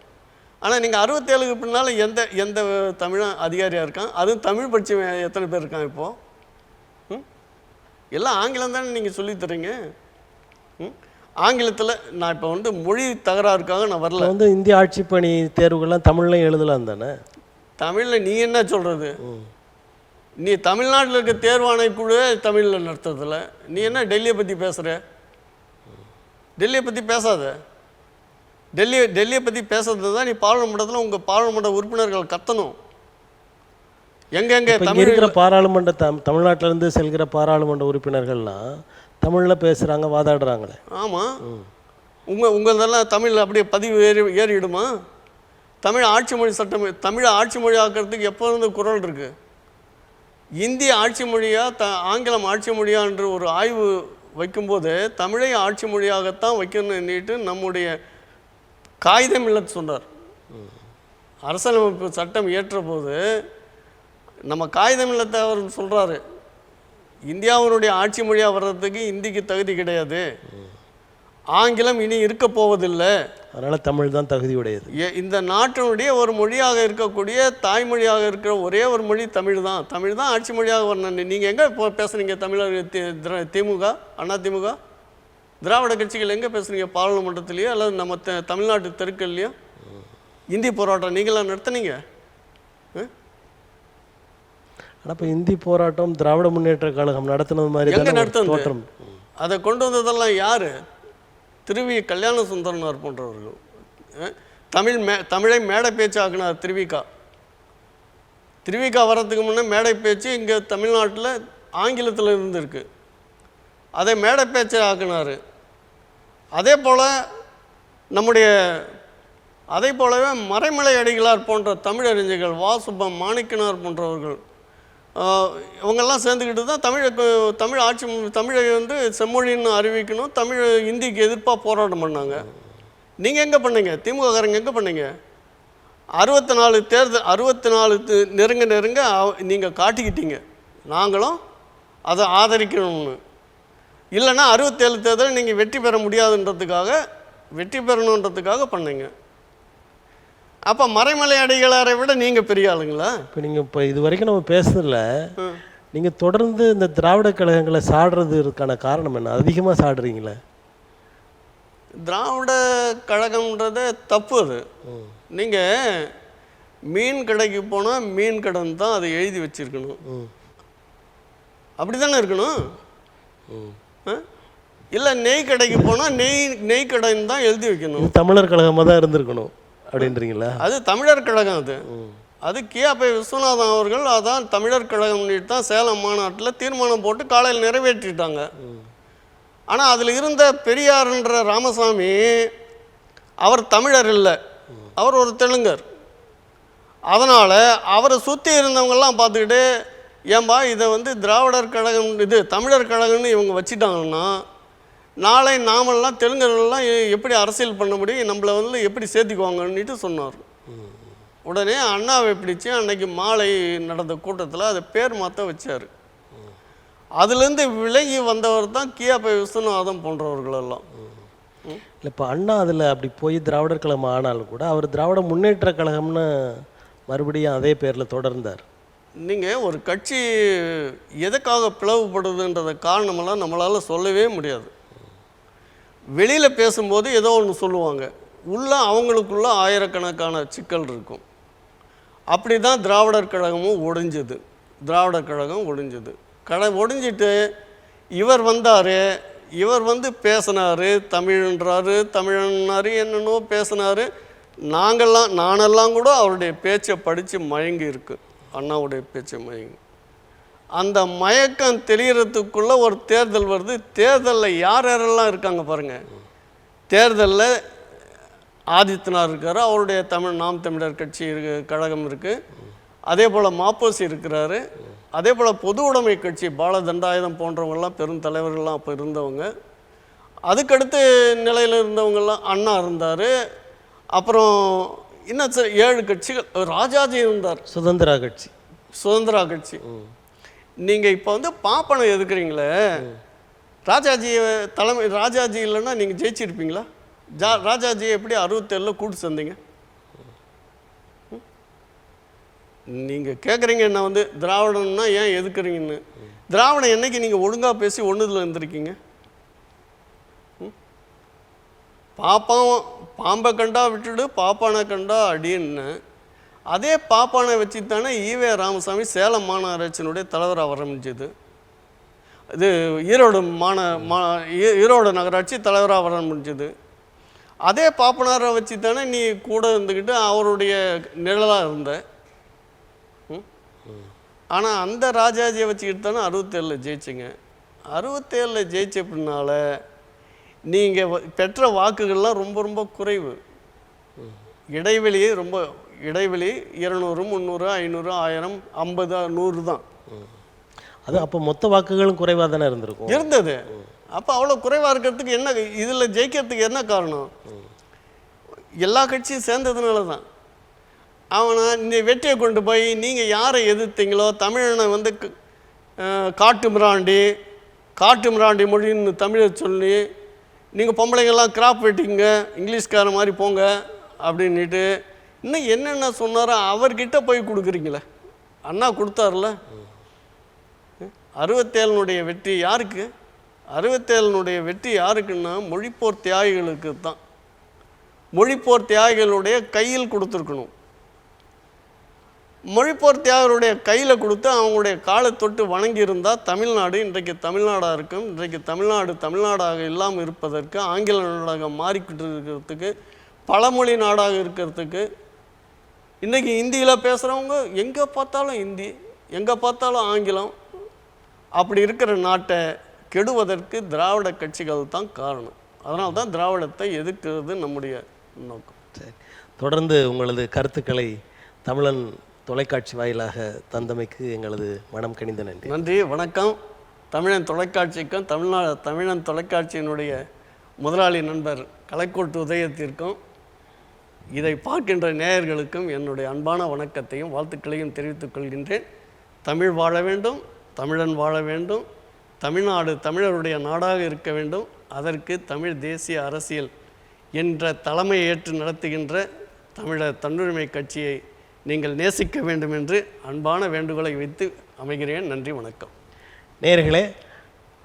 ஆனால் நீங்கள் 67க்கு பின்னால் எந்த தமிழ் அதிகாரியாக இருக்கான்? அதுவும் தமிழ் படித்து எத்தனை பேர் இருக்கான்? இப்போது எல்லாம் ஆங்கிலம் தானே நீங்கள் சொல்லித்தரீங்க. ஆங்கிலத்தில் நான் இப்போ மொழி தகராறுக்காக நான் வரல. இந்திய ஆட்சி பணி தேர்வுகள்லாம் தமிழ்லையும் எழுதலாம் தானே? தமிழில் நீ என்ன சொல்கிறது? நீ தமிழ்நாட்டில் இருக்க தேர்வாணை குழு தமிழில் நடத்துறதில்ல. நீ என்ன டெல்லியை பற்றி பேசுகிற? டெல்லியை பற்றி பேசாத. டெல்லியை பற்றி பேசுறது தான் நீ பாராளுமன்றத்தில் உங்கள் பாராளுமன்ற உறுப்பினர்கள் கத்தணும். எங்கெங்கே தமிழ் இருக்கிற பாராளுமன்ற தமிழ்நாட்டிலேருந்து செல்கிற பாராளுமன்ற உறுப்பினர்கள்லாம் தமிழில் பேசுகிறாங்க, வாதாடுறாங்களே. ஆமாம், உங்களதெல்லாம் தமிழ் அப்படியே பதிவு ஏறிடுமா? தமிழ் ஆட்சி மொழி சட்டம், தமிழை ஆட்சி மொழி ஆக்கிறதுக்கு எப்போ இருந்து குரல் இருக்குது? இந்திய ஆட்சி மொழியாக ஆங்கிலம் ஆட்சி மொழியான்ற ஒரு ஆய்வு வைக்கும்போது தமிழை ஆட்சி மொழியாகத்தான் வைக்கணும்னுட்டு நம்முடைய காகிதம் இல்லைன்னு சொன்னார். அரசியலமைப்பு சட்டம் ஏற்ற போது நம்ம காகிதம் இல்லத்தை அவர் சொல்கிறாரு, இந்தியாவினுடைய ஆட்சி மொழியாக வர்றதுக்கு இந்திக்கு தகுதி கிடையாது, ஆங்கிலம் இனி இருக்க போவதில்லை, அதனால் தமிழ் தான் தகுதியுடையது. இந்த நாட்டினுடைய ஒரு மொழியாக இருக்கக்கூடிய தாய்மொழியாக இருக்கிற ஒரே ஒரு மொழி தமிழ் தான். தமிழ் தான் ஆட்சி மொழியாக வரணும். நீங்கள் எங்கே பேசுகிறீங்க? தமிழர் திமுக, அதிமுக, திராவிட கட்சிகள் எங்கே பேசுகிறீங்க? பாராளுமன்றத்திலேயோ அல்லது நம்ம தமிழ்நாட்டு தெருக்கள்லையோ இந்தி போராட்டம் நீங்களாம் நடத்துனீங்க? ஆனால் இப்போ இந்தி போராட்டம் திராவிட முன்னேற்ற கழகம் நடத்தினது மாதிரி எங்கே நடத்தும்? அதை கொண்டு வந்ததெல்லாம் யார்? திருவி கல்யாண சுந்தரனார் போன்றவர்கள். தமிழை மேடை பேச்சு ஆக்கினார் திருவிக்கா வர்றதுக்கு முன்னே மேடை பேச்சு இங்கே தமிழ்நாட்டில் ஆங்கிலத்தில் இருந்திருக்கு. அதை மேடை பேச்சை ஆக்கினார். அதே போலவே மறைமலை அடிகளார் போன்ற தமிழறிஞர்கள், வாசுபம், மாணிக்கனார் போன்றவர்கள், இவங்கெல்லாம் சேர்ந்துக்கிட்டு தான் தமிழை வந்து செம்மொழின்னு அறிவிக்கணும், இந்திக்கு எதிர்ப்பாக போராட்டம் பண்ணாங்க. நீங்கள் எங்கே பண்ணீங்க? திமுககாரங்க எங்கே பண்ணீங்க? 64 தேர்தல் 64 நெருங்க நீங்கள் காட்டிக்கிட்டீங்க, நாங்களும் அதை ஆதரிக்கணும்னு. இல்லைன்னா 67 தேர்தல் நீங்கள் வெற்றி பெறணுன்றதுக்காக பண்ணீங்க. அப்போ மறைமலை அடிகளாரை விட நீங்கள் பெரிய ஆளுங்களா? இப்போ இது வரைக்கும் நம்ம பேசுறதுல நீங்கள் தொடர்ந்து இந்த திராவிட கழகங்களை சாடுறதுக்கான காரணம் என்ன? அதிகமாக சாடுறீங்களே. திராவிட கழகம்ன்றத தப்பு. அது நீங்கள் மீன் கடைக்கு போனால் மீன் கடன் தான் அதை எழுதி வச்சிருக்கணும். அப்படி தானே இருக்கணும். இல்லை நெய் கடைக்கு போனால் நெய் கடன் தான் எழுதி வைக்கணும். தமிழர் கழகமாக தான் இருந்திருக்கணும் அப்படின்றீங்களா? அது தமிழர் கழகம். அது கியாபை விஸ்வநாதன் அவர்கள் அதான் தமிழர் கழகம் தான் சேலம் மாநாட்டில் தீர்மானம் போட்டு காலையில் நிறைவேற்றிட்டாங்க. ஆனால் அதில் இருந்த பெரியார்ன்ற ராமசாமி அவர் தமிழர் இல்லை, அவர் ஒரு தெலுங்கர். அதனால் அவரை சுற்றி இருந்தவங்கெல்லாம் பார்த்துக்கிட்டு, ஏன்பா இதை வந்து திராவிடர் கழகம் தமிழர் கழகம்னு இவங்க வச்சுட்டாங்கன்னா நாளை நாமெல்லாம் தெலுங்கர்கள்லாம் எப்படி அரசியல் பண்ண முடியும், நம்மளை வந்து எப்படி சேர்த்துக்குவாங்கன்னுட்டு சொன்னார். உடனே அண்ணாவை பிடிச்சி அன்னைக்கு மாலை நடந்த கூட்டத்தில் அதை பேர் மாற்ற வச்சார். அதுலேருந்து விலகி வந்தவர் தான் கியாபை விஸ்வநாதன் போன்றவர்களெல்லாம். இல்லை, இப்போ அண்ணா அதில் அப்படி போய் திராவிடர் கழகம் ஆனாலும் கூட அவர் திராவிட முன்னேற்ற கழகம்னு மறுபடியும் அதே பேரில் தொடர்ந்தார். நீங்கள் ஒரு கட்சி எதுக்காக பிளவுபடுதுன்றத காரணமெல்லாம் நம்மளால் சொல்லவே முடியாது. வெளியில் பேசும்போது ஏதோ ஒன்று சொல்லுவாங்க, அவங்களுக்குள்ள ஆயிரக்கணக்கான சிக்கல் இருக்கும். அப்படி தான் திராவிடர் கழகமும் ஒடிஞ்சது. திராவிடர் கழகம் ஒடிஞ்சிட்டு இவர் வந்தார், இவர் வந்து பேசினார், தமிழன்னாரு என்னென்னோ பேசினார். நானெல்லாம் கூட அவருடைய பேச்சை படித்து மயங்கி இருக்கு, அண்ணாவுடைய பேச்சை மயங்கி. அந்த மயக்கம் தெரியறதுக்குள்ளே ஒரு தேர்தல் வருது. தேர்தலில் யாரெல்லாம் இருக்காங்க பாருங்கள். தேர்தலில் ஆதித்யநாத் இருக்கார், அவருடைய நாம் தமிழர் கட்சி கழகம் இருக்குது. அதே போல் மாப்போசி இருக்கிறாரு. அதே போல் பொது உடைமை கட்சி பாலதண்டாயுதம் போன்றவங்கெல்லாம் பெருந்தலைவர்கள்லாம் அப்போ இருந்தவங்க. அதுக்கடுத்து நிலையில் இருந்தவங்கெல்லாம் அண்ணா இருந்தார். அப்புறம் இன்னும் 7 கட்சிகள், ராஜாஜி இருந்தார், சுதந்திரா கட்சி. நீங்கள் இப்போ வந்து பாப்பனை எதுக்குறீங்களே, ராஜாஜி இல்லைன்னா நீங்கள் ஜெயிச்சிருப்பீங்களா? ராஜாஜியை எப்படி 67 கூட்டு சேர்ந்தீங்க? நீங்கள் கேட்குறீங்க என்ன வந்து திராவிடம்னா ஏன் எதுக்குறீங்கன்னு. திராவிடம் என்னைக்கு நீங்கள் ஒழுங்காக பேசி ஒன்றுதில் இருந்திருக்கீங்க? பாம்பை கண்டா விட்டுடு, பாப்பானை கண்டா அடின்னு. அதே பாப்பானை வச்சு தானே ஈவே ராமசாமி சேலம் மாநகராட்சியினுடைய தலைவராக வர முடிஞ்சது. இது ஈரோடு நகராட்சி தலைவராக வர முடிஞ்சது. அதே பாப்பனாரை வச்சு தானே நீ கூட இருந்துக்கிட்டு அவருடைய நிழலாக இருந்த. ஆனால் அந்த ராஜாஜியை வச்சுக்கிட்டு தானே 67 ஜெயிச்சிங்க. 67 ஜெயிச்ச பின்னால நீங்கள் பெற்ற வாக்குகள்லாம் ரொம்ப ரொம்ப குறைவு. இடைவெளி 200, 300, 500, 1000, 50, 100 தான். அது அப்போ மொத்த வாக்குகளும் குறைவாக தானே இருந்தது. அப்போ அவ்வளோ குறைவாக இருக்கிறதுக்கு என்ன, இதில் ஜெயிக்கிறதுக்கு என்ன காரணம்? எல்லா கட்சியும் சேர்ந்ததுனால தான். அவனை இந்த வெற்றியை கொண்டு போய் நீங்கள் யாரை எதிர்த்தீங்களோ, தமிழனை வந்து காட்டு மிராண்டி மொழின்னு தமிழை சொல்லி நீங்கள் பொம்பளைங்கள்லாம் கிராப் வெட்டிங்க, இங்கிலீஷ்கார மாதிரி போங்க அப்படின்ட்டு இன்னும் என்னென்ன சொன்னாரோ அவர்கிட்ட போய் கொடுக்குறீங்களே. அண்ணா கொடுத்தார்ல. 67 வெற்றி யாருக்கு? 67 வெற்றி யாருக்குன்னா மொழிப்போர் தியாகிகளுக்கு தான். மொழிப்போர் தியாகிகளுடைய கையில் கொடுத்துருக்கணும். மொழிப்போர் தியாகிகளுடைய கையில் கொடுத்து அவங்களுடைய காலை தொட்டு வணங்கியிருந்தால் தமிழ்நாடு இன்றைக்கு தமிழ்நாடாக இருக்கும். இன்றைக்கு தமிழ்நாடாக இல்லாமல் இருப்பதற்கு, ஆங்கில நாடாக மாறிக்கிட்டு இருக்கிறதுக்கு, பழமொழி நாடாக இருக்கிறதுக்கு, இன்றைக்கி ஹிந்தியில் பேசுகிறவங்க எங்கே பார்த்தாலும் ஹிந்தி, எங்கே பார்த்தாலும் ஆங்கிலம், அப்படி இருக்கிற நாட்டை கெடுவதற்கு திராவிட கட்சிகள் தான் காரணம். அதனால தான் திராவிடத்தை எதிர்க்கிறது நம்முடைய நோக்கம். சரி, தொடர்ந்து உங்களது கருத்துக்களை தமிழன் தொலைக்காட்சி வாயிலாக தந்தமைக்கு எங்களது மனம் கனிந்த நன்றி. நன்றி, வணக்கம். தமிழன் தொலைக்காட்சிக்கும் தமிழன் தொலைக்காட்சியினுடைய முதலாளி நண்பர் கலைக்கோட்டு உதயத்திற்கும் இதை பார்க்கின்ற நேயர்களுக்கும் என்னுடைய அன்பான வணக்கத்தையும் வாழ்த்துக்களையும் தெரிவித்துக் கொள்கின்றேன். தமிழ் வாழ வேண்டும், தமிழன் வாழ வேண்டும், தமிழ்நாடு தமிழருடைய நாடாக இருக்க வேண்டும். அதற்கு தமிழ் தேசிய அரசியல் என்ற தலைமையை ஏற்று நடத்துகின்ற தமிழர் தன்னுரிமை கட்சியை நீங்கள் நேசிக்க வேண்டும் என்று அன்பான வேண்டுகோளை வைத்து அமைகிறேன். நன்றி, வணக்கம். நேயர்களே,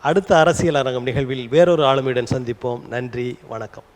அடுத்த அரசியல் அரங்கம் நிகழ்வில் வேறொரு ஆளுமையுடன் சந்திப்போம். நன்றி, வணக்கம்.